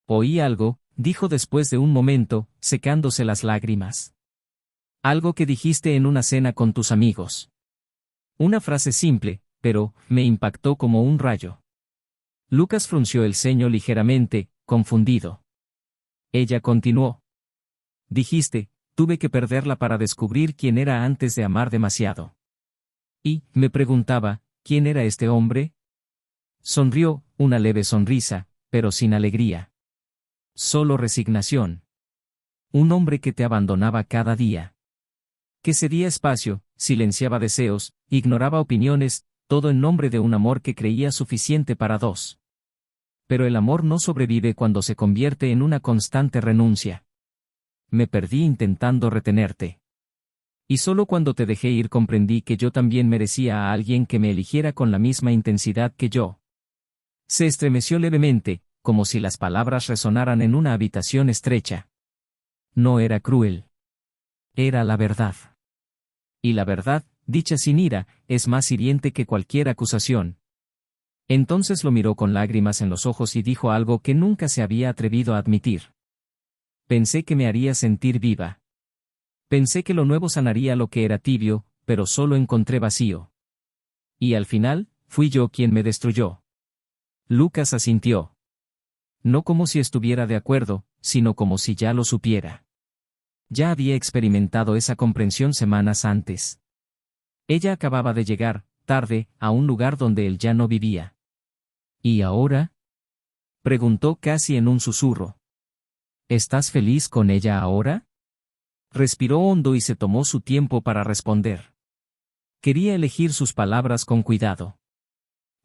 Oí algo, dijo después de un momento, secándose las lágrimas. Algo que dijiste en una cena con tus amigos. Una frase simple, pero me impactó como un rayo. Lucas frunció el ceño ligeramente, confundido. Ella continuó. Dijiste, tuve que perderla para descubrir quién era antes de amar demasiado. Y, me preguntaba, ¿quién era este hombre? Sonrió, una leve sonrisa, pero sin alegría. Solo resignación. Un hombre que te abandonaba cada día. Que cedía espacio, silenciaba deseos, ignoraba opiniones, todo en nombre de un amor que creía suficiente para dos. Pero el amor no sobrevive cuando se convierte en una constante renuncia. Me perdí intentando retenerte. Y solo cuando te dejé ir comprendí que yo también merecía a alguien que me eligiera con la misma intensidad que yo. Se estremeció levemente, como si las palabras resonaran en una habitación estrecha. No era cruel. Era la verdad. Y la verdad, dicha sin ira, es más hiriente que cualquier acusación. Entonces lo miró con lágrimas en los ojos y dijo algo que nunca se había atrevido a admitir. Pensé que me haría sentir viva. Pensé que lo nuevo sanaría lo que era tibio, pero solo encontré vacío. Y al final, fui yo quien me destruyó. Lucas asintió. No como si estuviera de acuerdo, sino como si ya lo supiera. Ya había experimentado esa comprensión semanas antes. Ella acababa de llegar, tarde, a un lugar donde él ya no vivía. ¿Y ahora? Preguntó casi en un susurro. ¿Estás feliz con ella ahora? Respiró hondo y se tomó su tiempo para responder. Quería elegir sus palabras con cuidado.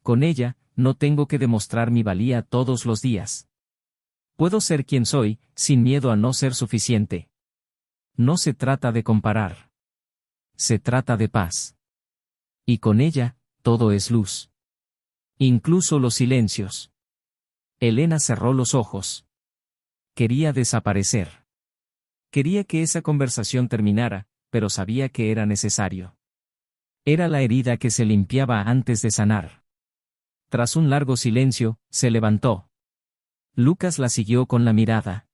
Con ella, no tengo que demostrar mi valía todos los días. Puedo ser quien soy, sin miedo a no ser suficiente. No se trata de comparar. Se trata de paz. Y con ella, todo es luz. Incluso los silencios. Elena cerró los ojos. Quería desaparecer. Quería que esa conversación terminara, pero sabía que era necesario. Era la herida que se limpiaba antes de sanar. Tras un largo silencio, se levantó. Lucas la siguió con la mirada.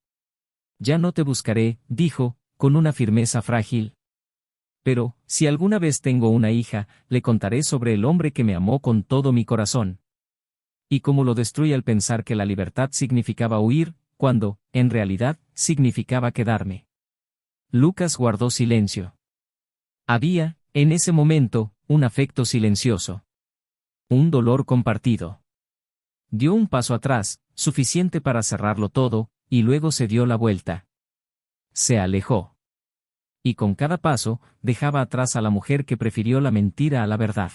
Ya no te buscaré, dijo, con una firmeza frágil. Pero, si alguna vez tengo una hija, le contaré sobre el hombre que me amó con todo mi corazón. Y cómo lo destruí al pensar que la libertad significaba huir, cuando, en realidad, significaba quedarme. Lucas guardó silencio. Había, en ese momento, un afecto silencioso. Un dolor compartido. Dio un paso atrás, suficiente para cerrarlo todo, y luego se dio la vuelta. Se alejó. Y con cada paso, dejaba atrás a la mujer que prefirió la mentira a la verdad.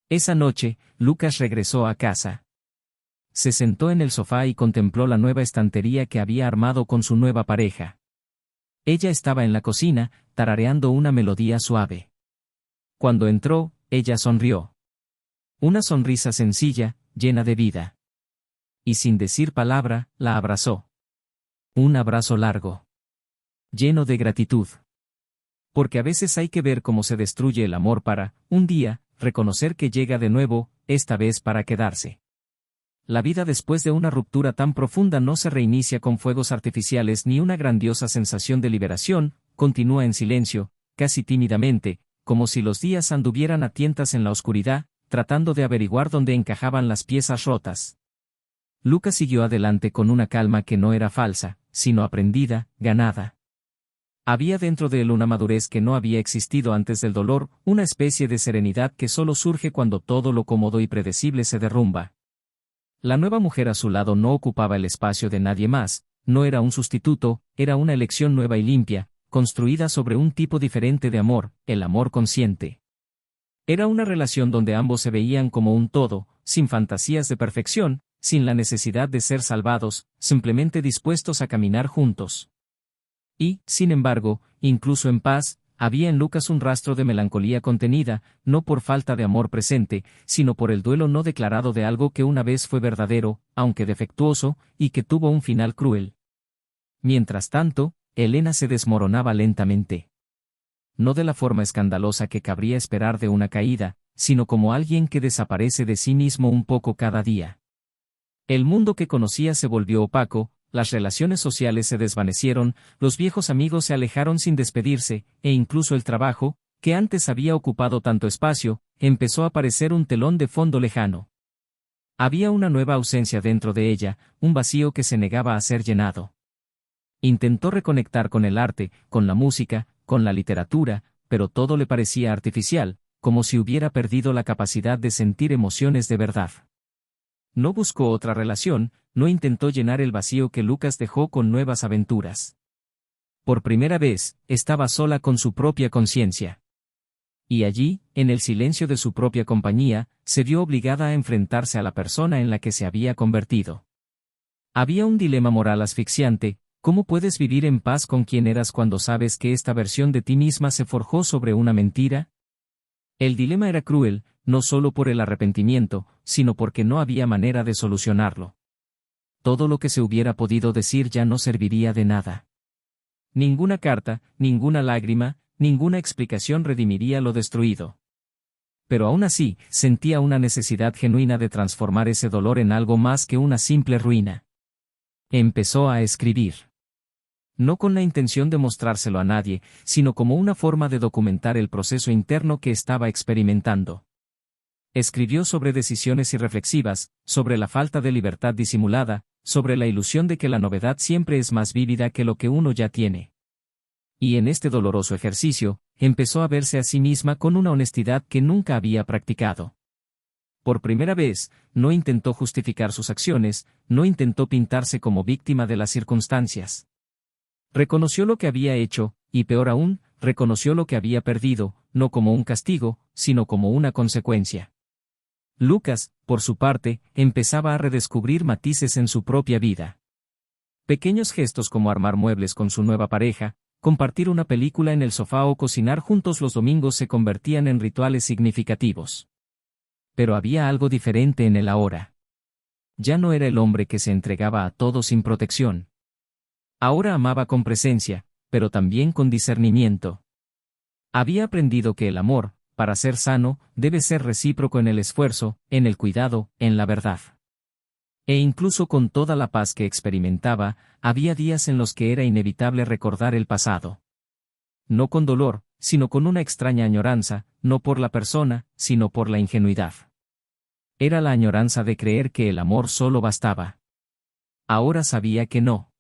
Esa noche, Lucas regresó a casa. Se sentó en el sofá y contempló la nueva estantería que había armado con su nueva pareja. Ella estaba en la cocina, tarareando una melodía suave. Cuando entró, ella sonrió. Una sonrisa sencilla, llena de vida. Y sin decir palabra, la abrazó. Un abrazo largo. Lleno de gratitud. Porque a veces hay que ver cómo se destruye el amor para, un día, reconocer que llega de nuevo, esta vez para quedarse. La vida después de una ruptura tan profunda no se reinicia con fuegos artificiales ni una grandiosa sensación de liberación, continúa en silencio, casi tímidamente, como si los días anduvieran a tientas en la oscuridad, tratando de averiguar dónde encajaban las piezas rotas. Lucas siguió adelante con una calma que no era falsa, sino aprendida, ganada. Había dentro de él una madurez que no había existido antes del dolor, una especie de serenidad que solo surge cuando todo lo cómodo y predecible se derrumba. La nueva mujer a su lado no ocupaba el espacio de nadie más, no era un sustituto, era una elección nueva y limpia, construida sobre un tipo diferente de amor, el amor consciente. Era una relación donde ambos se veían como un todo, sin fantasías de perfección, sin la necesidad de ser salvados, simplemente dispuestos a caminar juntos. Y, sin embargo, incluso en paz, había en Lucas un rastro de melancolía contenida, no por falta de amor presente, sino por el duelo no declarado de algo que una vez fue verdadero, aunque defectuoso, y que tuvo un final cruel. Mientras tanto, Elena se desmoronaba lentamente. No de la forma escandalosa que cabría esperar de una caída, sino como alguien que desaparece de sí mismo un poco cada día. El mundo que conocía se volvió opaco, las relaciones sociales se desvanecieron, los viejos amigos se alejaron sin despedirse, e incluso el trabajo, que antes había ocupado tanto espacio, empezó a parecer un telón de fondo lejano. Había una nueva ausencia dentro de ella, un vacío que se negaba a ser llenado. Intentó reconectar con el arte, con la música, con la literatura, pero todo le parecía artificial, como si hubiera perdido la capacidad de sentir emociones de verdad. No buscó otra relación, no intentó llenar el vacío que Lucas dejó con nuevas aventuras. Por primera vez, estaba sola con su propia conciencia. Y allí, en el silencio de su propia compañía, se vio obligada a enfrentarse a la persona en la que se había convertido. Había un dilema moral asfixiante: ¿cómo puedes vivir en paz con quien eras cuando sabes que esta versión de ti misma se forjó sobre una mentira? El dilema era cruel, no solo por el arrepentimiento, sino porque no había manera de solucionarlo. Todo lo que se hubiera podido decir ya no serviría de nada. Ninguna carta, ninguna lágrima, ninguna explicación redimiría lo destruido. Pero aún así, sentía una necesidad genuina de transformar ese dolor en algo más que una simple ruina. Empezó a escribir. No con la intención de mostrárselo a nadie, sino como una forma de documentar el proceso interno que estaba experimentando. Escribió sobre decisiones irreflexivas, sobre la falta de libertad disimulada, sobre la ilusión de que la novedad siempre es más vívida que lo que uno ya tiene. Y en este doloroso ejercicio, empezó a verse a sí misma con una honestidad que nunca había practicado. Por primera vez, no intentó justificar sus acciones, no intentó pintarse como víctima de las circunstancias. Reconoció lo que había hecho, y peor aún, reconoció lo que había perdido, no como un castigo, sino como una consecuencia. Lucas, por su parte, empezaba a redescubrir matices en su propia vida. Pequeños gestos como armar muebles con su nueva pareja, compartir una película en el sofá o cocinar juntos los domingos se convertían en rituales significativos. Pero había algo diferente en él ahora. Ya no era el hombre que se entregaba a todo sin protección. Ahora amaba con presencia, pero también con discernimiento. Había aprendido que el amor, para ser sano, debe ser recíproco en el esfuerzo, en el cuidado, en la verdad. E incluso con toda la paz que experimentaba, había días en los que era inevitable recordar el pasado. No con dolor, sino con una extraña añoranza, no por la persona, sino por la ingenuidad. Era la añoranza de creer que el amor solo bastaba. Ahora sabía que no.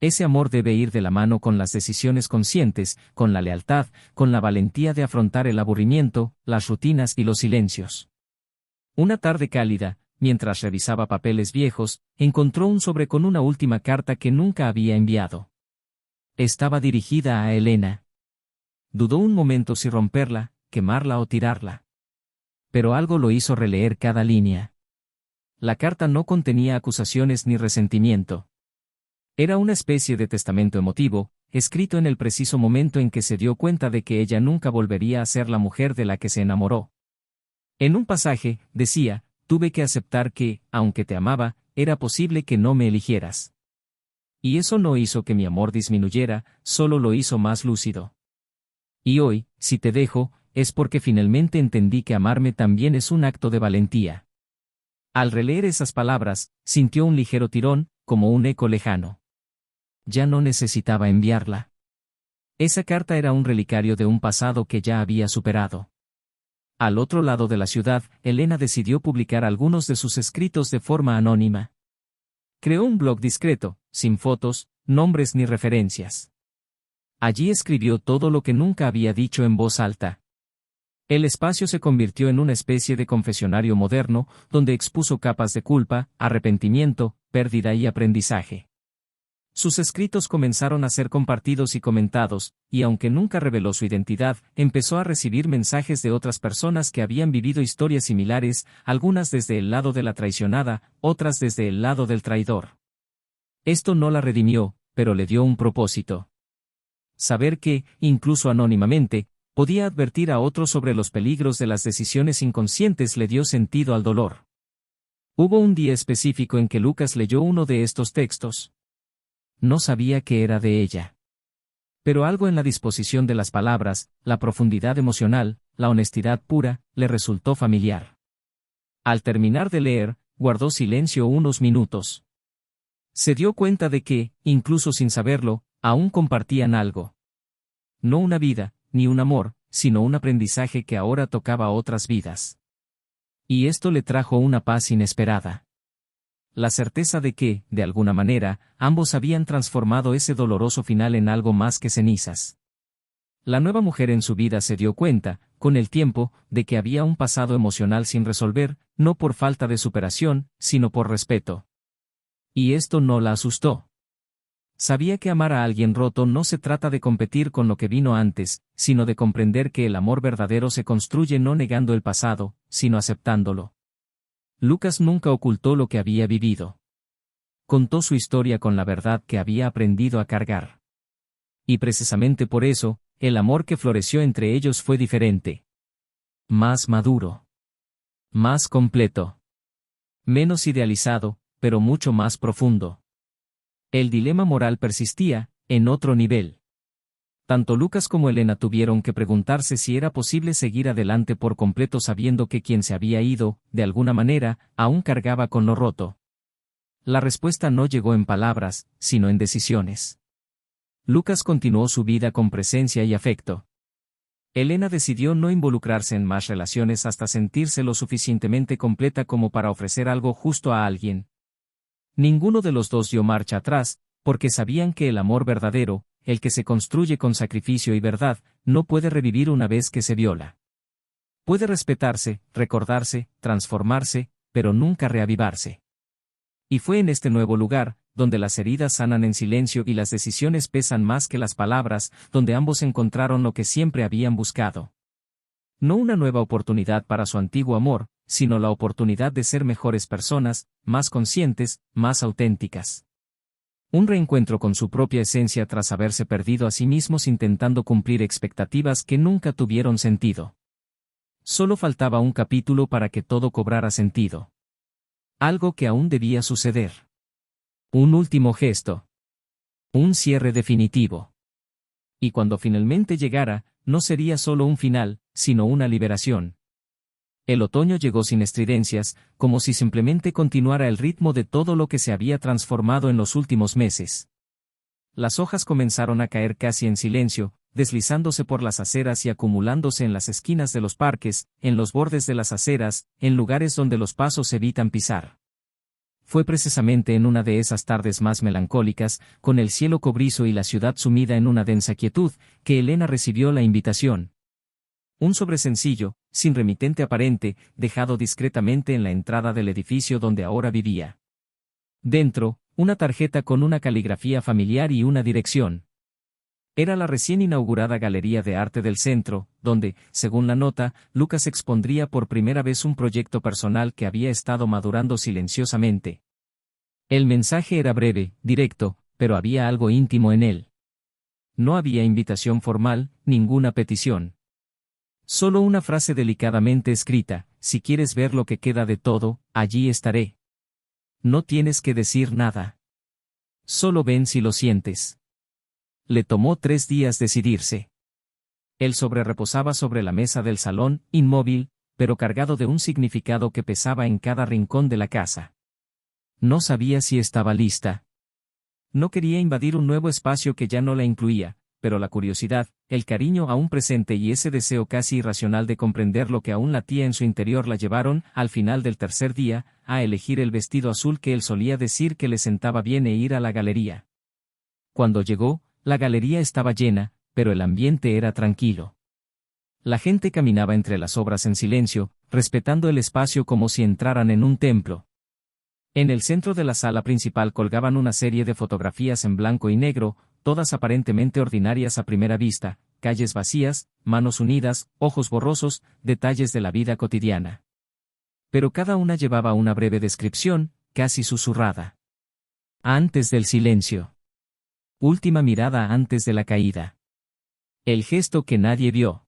Ese amor debe ir de la mano con las decisiones conscientes, con la lealtad, con la valentía de afrontar el aburrimiento, las rutinas y los silencios. Una tarde cálida, mientras revisaba papeles viejos, encontró un sobre con una última carta que nunca había enviado. Estaba dirigida a Elena. Dudó un momento si romperla, quemarla o tirarla. Pero algo lo hizo releer cada línea. La carta no contenía acusaciones ni resentimiento. Era una especie de testamento emotivo, escrito en el preciso momento en que se dio cuenta de que ella nunca volvería a ser la mujer de la que se enamoró. En un pasaje, decía: tuve que aceptar que, aunque te amaba, era posible que no me eligieras. Y eso no hizo que mi amor disminuyera, solo lo hizo más lúcido. Y hoy, si te dejo, es porque finalmente entendí que amarme también es un acto de valentía. Al releer esas palabras, sintió un ligero tirón, como un eco lejano. Ya no necesitaba enviarla. Esa carta era un relicario de un pasado que ya había superado. Al otro lado de la ciudad, Elena decidió publicar algunos de sus escritos de forma anónima. Creó un blog discreto, sin fotos, nombres ni referencias. Allí escribió todo lo que nunca había dicho en voz alta. El espacio se convirtió en una especie de confesionario moderno, donde expuso capas de culpa, arrepentimiento, pérdida y aprendizaje. Sus escritos comenzaron a ser compartidos y comentados, y aunque nunca reveló su identidad, empezó a recibir mensajes de otras personas que habían vivido historias similares, algunas desde el lado de la traicionada, otras desde el lado del traidor. Esto no la redimió, pero le dio un propósito. Saber que, incluso anónimamente, podía advertir a otros sobre los peligros de las decisiones inconscientes le dio sentido al dolor. Hubo un día específico en que Lucas leyó uno de estos textos. No sabía que era de ella. Pero algo en la disposición de las palabras, la profundidad emocional, la honestidad pura, le resultó familiar. Al terminar de leer, guardó silencio unos minutos. Se dio cuenta de que, incluso sin saberlo, aún compartían algo. No una vida, ni un amor, sino un aprendizaje que ahora tocaba otras vidas. Y esto le trajo una paz inesperada. La certeza de que, de alguna manera, ambos habían transformado ese doloroso final en algo más que cenizas. La nueva mujer en su vida se dio cuenta, con el tiempo, de que había un pasado emocional sin resolver, no por falta de superación, sino por respeto. Y esto no la asustó. Sabía que amar a alguien roto no se trata de competir con lo que vino antes, sino de comprender que el amor verdadero se construye no negando el pasado, sino aceptándolo. Lucas nunca ocultó lo que había vivido. Contó su historia con la verdad que había aprendido a cargar. Y precisamente por eso, el amor que floreció entre ellos fue diferente. Más maduro. Más completo. Menos idealizado, pero mucho más profundo. El dilema moral persistía, en otro nivel. Tanto Lucas como Elena tuvieron que preguntarse si era posible seguir adelante por completo sabiendo que quien se había ido, de alguna manera, aún cargaba con lo roto. La respuesta no llegó en palabras, sino en decisiones. Lucas continuó su vida con presencia y afecto. Elena decidió no involucrarse en más relaciones hasta sentirse lo suficientemente completa como para ofrecer algo justo a alguien. Ninguno de los dos dio marcha atrás, porque sabían que el amor verdadero, el que se construye con sacrificio y verdad, no puede revivir una vez que se viola. Puede respetarse, recordarse, transformarse, pero nunca reavivarse. Y fue en este nuevo lugar, donde las heridas sanan en silencio y las decisiones pesan más que las palabras, donde ambos encontraron lo que siempre habían buscado. No una nueva oportunidad para su antiguo amor, sino la oportunidad de ser mejores personas, más conscientes, más auténticas. Un reencuentro con su propia esencia tras haberse perdido a sí mismos intentando cumplir expectativas que nunca tuvieron sentido. Solo faltaba un capítulo para que todo cobrara sentido. Algo que aún debía suceder. Un último gesto. Un cierre definitivo. Y cuando finalmente llegara, no sería solo un final, sino una liberación. El otoño llegó sin estridencias, como si simplemente continuara el ritmo de todo lo que se había transformado en los últimos meses. Las hojas comenzaron a caer casi en silencio, deslizándose por las aceras y acumulándose en las esquinas de los parques, en los bordes de las aceras, en lugares donde los pasos evitan pisar. Fue precisamente en una de esas tardes más melancólicas, con el cielo cobrizo y la ciudad sumida en una densa quietud, que Elena recibió la invitación. Un sobre sencillo, sin remitente aparente, dejado discretamente en la entrada del edificio donde ahora vivía. Dentro, una tarjeta con una caligrafía familiar y una dirección. Era la recién inaugurada Galería de Arte del Centro, donde, según la nota, Lucas expondría por primera vez un proyecto personal que había estado madurando silenciosamente. El mensaje era breve, directo, pero había algo íntimo en él. No había invitación formal, ninguna petición. Solo una frase delicadamente escrita: si quieres ver lo que queda de todo, allí estaré. No tienes que decir nada. Solo ven si lo sientes. Le tomó 3 días decidirse. El sobre reposaba sobre la mesa del salón, inmóvil, pero cargado de un significado que pesaba en cada rincón de la casa. No sabía si estaba lista. No quería invadir un nuevo espacio que ya no la incluía, pero la curiosidad, el cariño aún presente y ese deseo casi irracional de comprender lo que aún latía en su interior la llevaron, al final del 3er día, a elegir el vestido azul que él solía decir que le sentaba bien e ir a la galería. Cuando llegó, la galería estaba llena, pero el ambiente era tranquilo. La gente caminaba entre las obras en silencio, respetando el espacio como si entraran en un templo. En el centro de la sala principal colgaban una serie de fotografías en blanco y negro, todas aparentemente ordinarias a primera vista: calles vacías, manos unidas, ojos borrosos, detalles de la vida cotidiana. Pero cada una llevaba una breve descripción, casi susurrada. Antes del silencio. Última mirada antes de la caída. El gesto que nadie vio.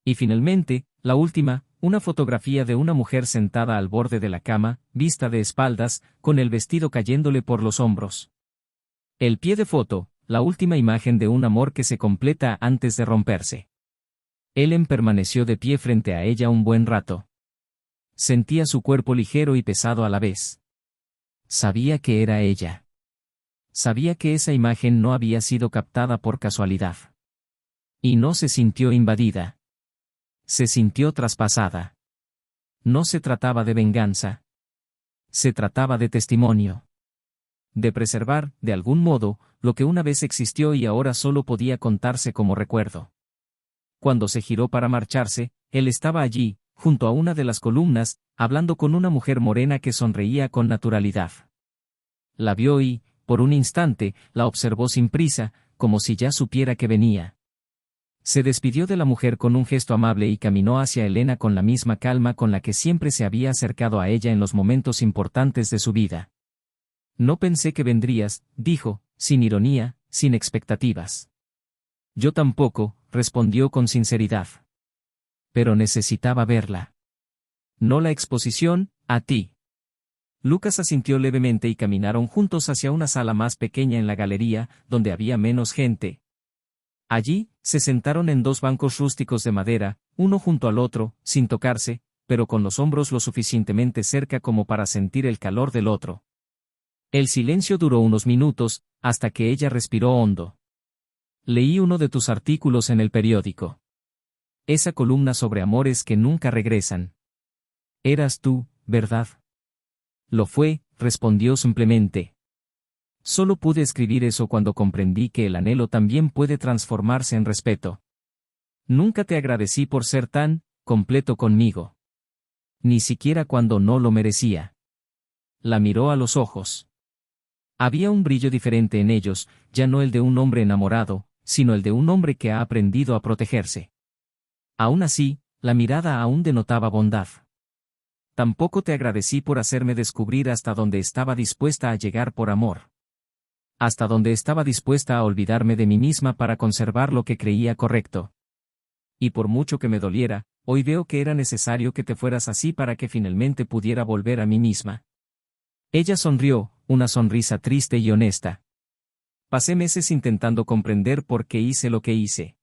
Y finalmente, la última, una fotografía de una mujer sentada al borde de la cama, vista de espaldas, con el vestido cayéndole por los hombros. El pie de foto, la última imagen de un amor que se completa antes de romperse. Ellen permaneció de pie frente a ella un buen rato. Sentía su cuerpo ligero y pesado a la vez. Sabía que era ella. Sabía que esa imagen no había sido captada por casualidad. Y no se sintió invadida. Se sintió traspasada. No se trataba de venganza. Se trataba de testimonio. De preservar, de algún modo, lo que una vez existió y ahora solo podía contarse como recuerdo. Cuando se giró para marcharse, él estaba allí, junto a una de las columnas, hablando con una mujer morena que sonreía con naturalidad. La vio y, por un instante, la observó sin prisa, como si ya supiera que venía. Se despidió de la mujer con un gesto amable y caminó hacia Helena con la misma calma con la que siempre se había acercado a ella en los momentos importantes de su vida. No pensé que vendrías, dijo, sin ironía, sin expectativas. Yo tampoco, respondió con sinceridad. Pero necesitaba verla. No la exposición, a ti. Lucas asintió levemente y caminaron juntos hacia una sala más pequeña en la galería, donde había menos gente. Allí, se sentaron en dos bancos rústicos de madera, uno junto al otro, sin tocarse, pero con los hombros lo suficientemente cerca como para sentir el calor del otro. El silencio duró unos minutos, hasta que ella respiró hondo. Leí uno de tus artículos en el periódico. Esa columna sobre amores que nunca regresan. Eras tú, ¿verdad? Lo fue, respondió simplemente. Solo pude escribir eso cuando comprendí que el anhelo también puede transformarse en respeto. Nunca te agradecí por ser tan completo conmigo. Ni siquiera cuando no lo merecía. La miró a los ojos. Había un brillo diferente en ellos, ya no el de un hombre enamorado, sino el de un hombre que ha aprendido a protegerse. Aún así, la mirada aún denotaba bondad. Tampoco te agradecí por hacerme descubrir hasta dónde estaba dispuesta a llegar por amor. Hasta donde estaba dispuesta a olvidarme de mí misma para conservar lo que creía correcto. Y por mucho que me doliera, hoy veo que era necesario que te fueras así para que finalmente pudiera volver a mí misma. Ella sonrió, una sonrisa triste y honesta. Pasé meses intentando comprender por qué hice lo que hice.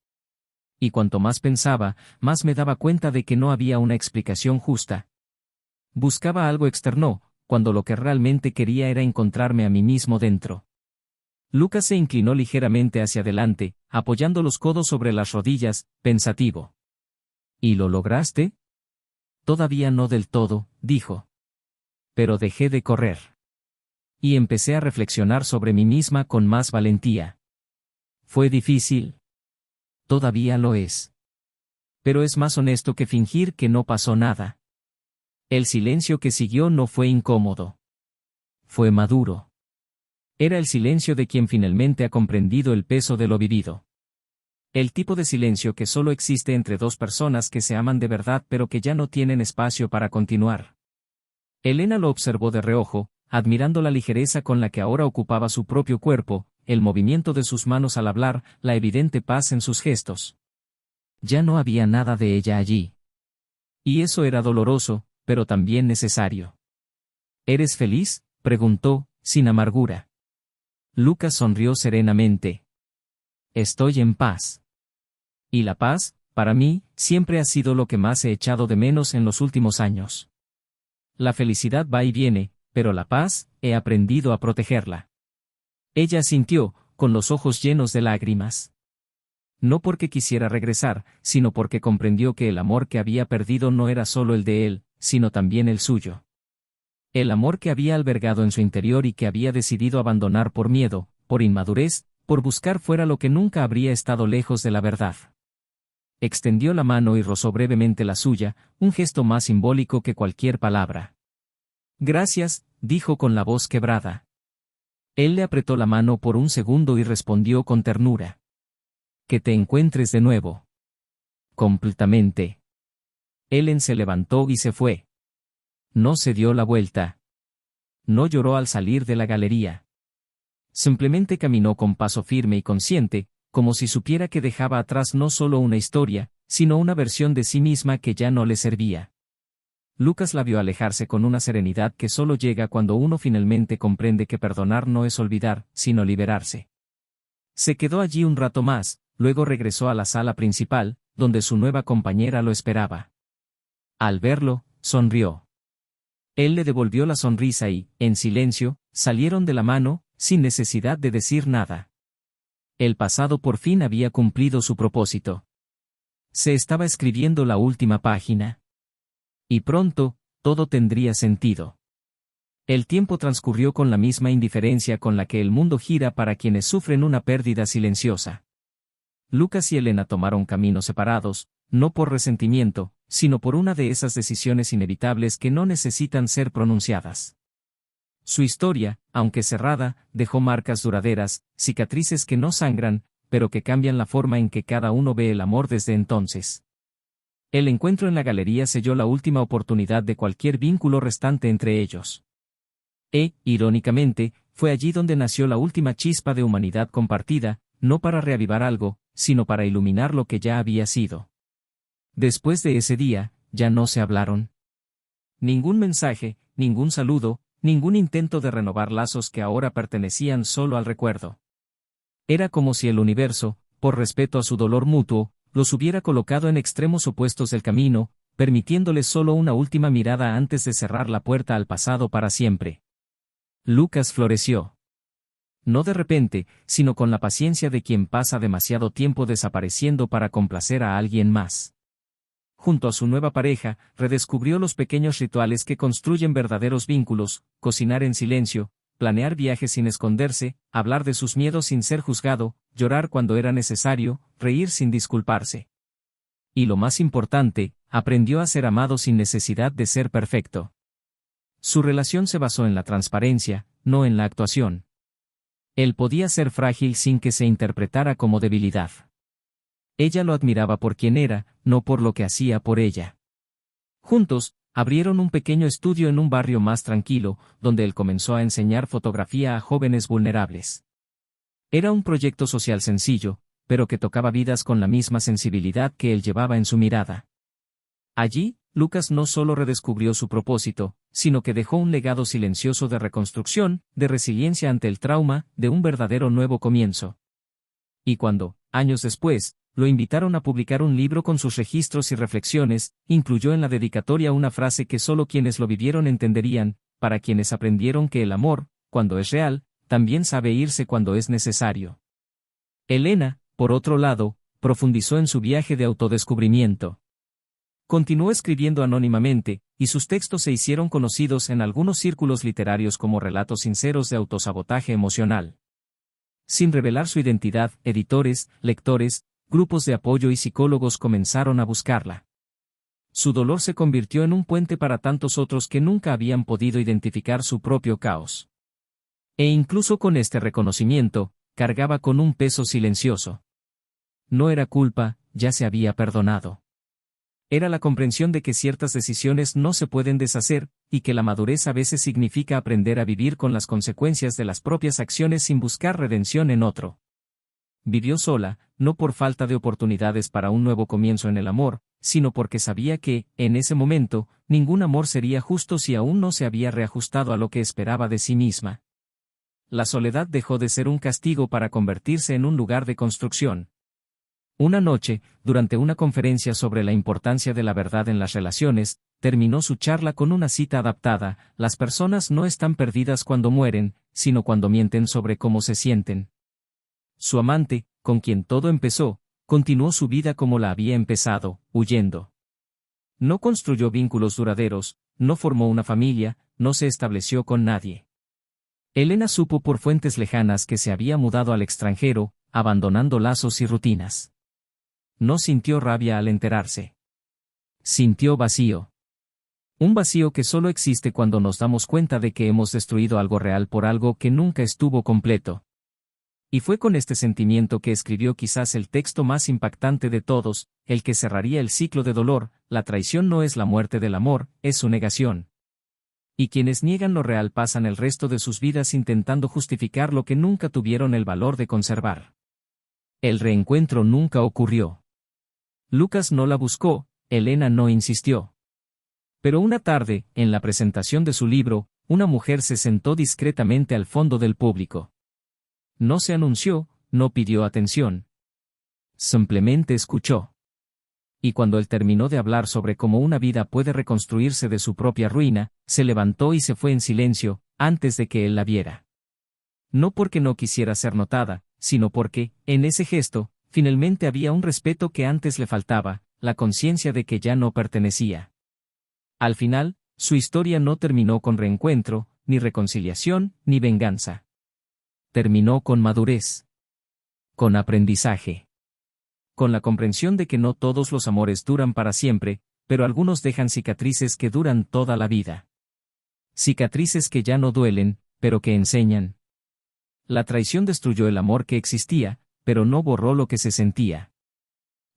Y cuanto más pensaba, más me daba cuenta de que no había una explicación justa. Buscaba algo externo, cuando lo que realmente quería era encontrarme a mí mismo dentro. Lucas se inclinó ligeramente hacia adelante, apoyando los codos sobre las rodillas, pensativo. ¿Y lo lograste? Todavía no del todo, dijo. Pero dejé de correr. Y empecé a reflexionar sobre mí misma con más valentía. Fue difícil. Todavía lo es. Pero es más honesto que fingir que no pasó nada. El silencio que siguió no fue incómodo. Fue maduro. Era el silencio de quien finalmente ha comprendido el peso de lo vivido. El tipo de silencio que solo existe entre dos personas que se aman de verdad pero que ya no tienen espacio para continuar. Helena lo observó de reojo, admirando la ligereza con la que ahora ocupaba su propio cuerpo, el movimiento de sus manos al hablar, la evidente paz en sus gestos. Ya no había nada de ella allí. Y eso era doloroso, pero también necesario. ¿Eres feliz?, preguntó, sin amargura. Lucas sonrió serenamente. Estoy en paz. Y la paz, para mí, siempre ha sido lo que más he echado de menos en los últimos años. La felicidad va y viene, pero la paz, he aprendido a protegerla. Ella asintió, con los ojos llenos de lágrimas. No porque quisiera regresar, sino porque comprendió que el amor que había perdido no era solo el de él, sino también el suyo. El amor que había albergado en su interior y que había decidido abandonar por miedo, por inmadurez, por buscar fuera lo que nunca habría estado lejos de la verdad. Extendió la mano y rozó brevemente la suya, un gesto más simbólico que cualquier palabra. Gracias, dijo con la voz quebrada. Él le apretó la mano por un segundo y respondió con ternura. Que te encuentres de nuevo. Completamente. Ellen se levantó y se fue. No se dio la vuelta. No lloró al salir de la galería. Simplemente caminó con paso firme y consciente, como si supiera que dejaba atrás no solo una historia, sino una versión de sí misma que ya no le servía. Lucas la vio alejarse con una serenidad que solo llega cuando uno finalmente comprende que perdonar no es olvidar, sino liberarse. Se quedó allí un rato más, luego regresó a la sala principal, donde su nueva compañera lo esperaba. Al verlo, sonrió. Él le devolvió la sonrisa y, en silencio, salieron de la mano, sin necesidad de decir nada. El pasado por fin había cumplido su propósito. Se estaba escribiendo la última página. Y pronto, todo tendría sentido. El tiempo transcurrió con la misma indiferencia con la que el mundo gira para quienes sufren una pérdida silenciosa. Lucas y Elena tomaron caminos separados, no por resentimiento, sino por una de esas decisiones inevitables que no necesitan ser pronunciadas. Su historia, aunque cerrada, dejó marcas duraderas, cicatrices que no sangran, pero que cambian la forma en que cada uno ve el amor desde entonces. El encuentro en la galería selló la última oportunidad de cualquier vínculo restante entre ellos. Irónicamente, fue allí donde nació la última chispa de humanidad compartida, no para reavivar algo, sino para iluminar lo que ya había sido. Después de ese día, ya no se hablaron. Ningún mensaje, ningún saludo, ningún intento de renovar lazos que ahora pertenecían solo al recuerdo. Era como si el universo, por respeto a su dolor mutuo, los hubiera colocado en extremos opuestos del camino, permitiéndoles solo una última mirada antes de cerrar la puerta al pasado para siempre. Lucas floreció. No de repente, sino con la paciencia de quien pasa demasiado tiempo desapareciendo para complacer a alguien más. Junto a su nueva pareja, redescubrió los pequeños rituales que construyen verdaderos vínculos: cocinar en silencio, planear viajes sin esconderse, hablar de sus miedos sin ser juzgado, llorar cuando era necesario, reír sin disculparse. Y lo más importante, aprendió a ser amado sin necesidad de ser perfecto. Su relación se basó en la transparencia, no en la actuación. Él podía ser frágil sin que se interpretara como debilidad. Ella lo admiraba por quien era, no por lo que hacía por ella. Juntos, abrieron un pequeño estudio en un barrio más tranquilo, donde él comenzó a enseñar fotografía a jóvenes vulnerables. Era un proyecto social sencillo, pero que tocaba vidas con la misma sensibilidad que él llevaba en su mirada. Allí, Lucas no solo redescubrió su propósito, sino que dejó un legado silencioso de reconstrucción, de resiliencia ante el trauma, de un verdadero nuevo comienzo. Y cuando, años después, lo invitaron a publicar un libro con sus registros y reflexiones, incluyó en la dedicatoria una frase que solo quienes lo vivieron entenderían: para quienes aprendieron que el amor, cuando es real, también sabe irse cuando es necesario. Elena, por otro lado, profundizó en su viaje de autodescubrimiento. Continuó escribiendo anónimamente, y sus textos se hicieron conocidos en algunos círculos literarios como relatos sinceros de autosabotaje emocional. Sin revelar su identidad, editores, lectores, grupos de apoyo y psicólogos comenzaron a buscarla. Su dolor se convirtió en un puente para tantos otros que nunca habían podido identificar su propio caos. E incluso con este reconocimiento, cargaba con un peso silencioso. No era culpa, ya se había perdonado. Era la comprensión de que ciertas decisiones no se pueden deshacer, y que la madurez a veces significa aprender a vivir con las consecuencias de las propias acciones sin buscar redención en otro. Vivió sola, no por falta de oportunidades para un nuevo comienzo en el amor, sino porque sabía que, en ese momento, ningún amor sería justo si aún no se había reajustado a lo que esperaba de sí misma. La soledad dejó de ser un castigo para convertirse en un lugar de construcción. Una noche, durante una conferencia sobre la importancia de la verdad en las relaciones, terminó su charla con una cita adaptada: las personas no están perdidas cuando mueren, sino cuando mienten sobre cómo se sienten. Su amante, con quien todo empezó, continuó su vida como la había empezado, huyendo. No construyó vínculos duraderos, no formó una familia, no se estableció con nadie. Elena supo por fuentes lejanas que se había mudado al extranjero, abandonando lazos y rutinas. No sintió rabia al enterarse. Sintió vacío. Un vacío que solo existe cuando nos damos cuenta de que hemos destruido algo real por algo que nunca estuvo completo. Y fue con este sentimiento que escribió quizás el texto más impactante de todos, el que cerraría el ciclo de dolor: la traición no es la muerte del amor, es su negación. Y quienes niegan lo real pasan el resto de sus vidas intentando justificar lo que nunca tuvieron el valor de conservar. El reencuentro nunca ocurrió. Lucas no la buscó, Elena no insistió. Pero una tarde, en la presentación de su libro, una mujer se sentó discretamente al fondo del público. No se anunció, no pidió atención. Simplemente escuchó. Y cuando él terminó de hablar sobre cómo una vida puede reconstruirse de su propia ruina, se levantó y se fue en silencio, antes de que él la viera. No porque no quisiera ser notada, sino porque, en ese gesto, finalmente había un respeto que antes le faltaba, la conciencia de que ya no pertenecía. Al final, su historia no terminó con reencuentro, ni reconciliación, ni venganza. Terminó con madurez. Con aprendizaje. Con la comprensión de que no todos los amores duran para siempre, pero algunos dejan cicatrices que duran toda la vida. Cicatrices que ya no duelen, pero que enseñan. La traición destruyó el amor que existía, pero no borró lo que se sentía.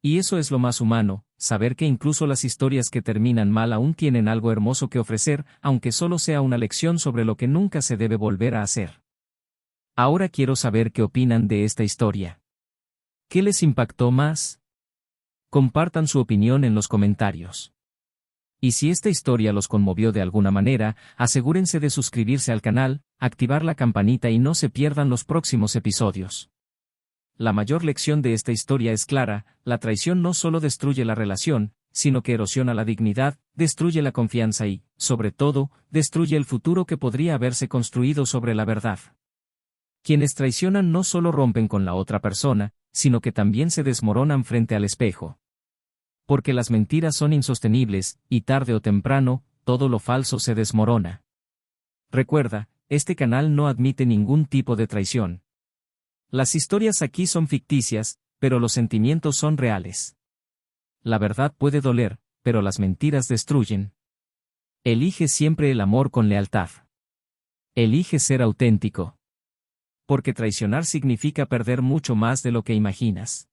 Y eso es lo más humano, saber que incluso las historias que terminan mal aún tienen algo hermoso que ofrecer, aunque solo sea una lección sobre lo que nunca se debe volver a hacer. Ahora quiero saber qué opinan de esta historia. ¿Qué les impactó más? Compartan su opinión en los comentarios. Y si esta historia los conmovió de alguna manera, asegúrense de suscribirse al canal, activar la campanita y no se pierdan los próximos episodios. La mayor lección de esta historia es clara: la traición no solo destruye la relación, sino que erosiona la dignidad, destruye la confianza y, sobre todo, destruye el futuro que podría haberse construido sobre la verdad. Quienes traicionan no solo rompen con la otra persona, sino que también se desmoronan frente al espejo. Porque las mentiras son insostenibles, y tarde o temprano, todo lo falso se desmorona. Recuerda, este canal no admite ningún tipo de traición. Las historias aquí son ficticias, pero los sentimientos son reales. La verdad puede doler, pero las mentiras destruyen. Elige siempre el amor con lealtad. Elige ser auténtico. Porque traicionar significa perder mucho más de lo que imaginas.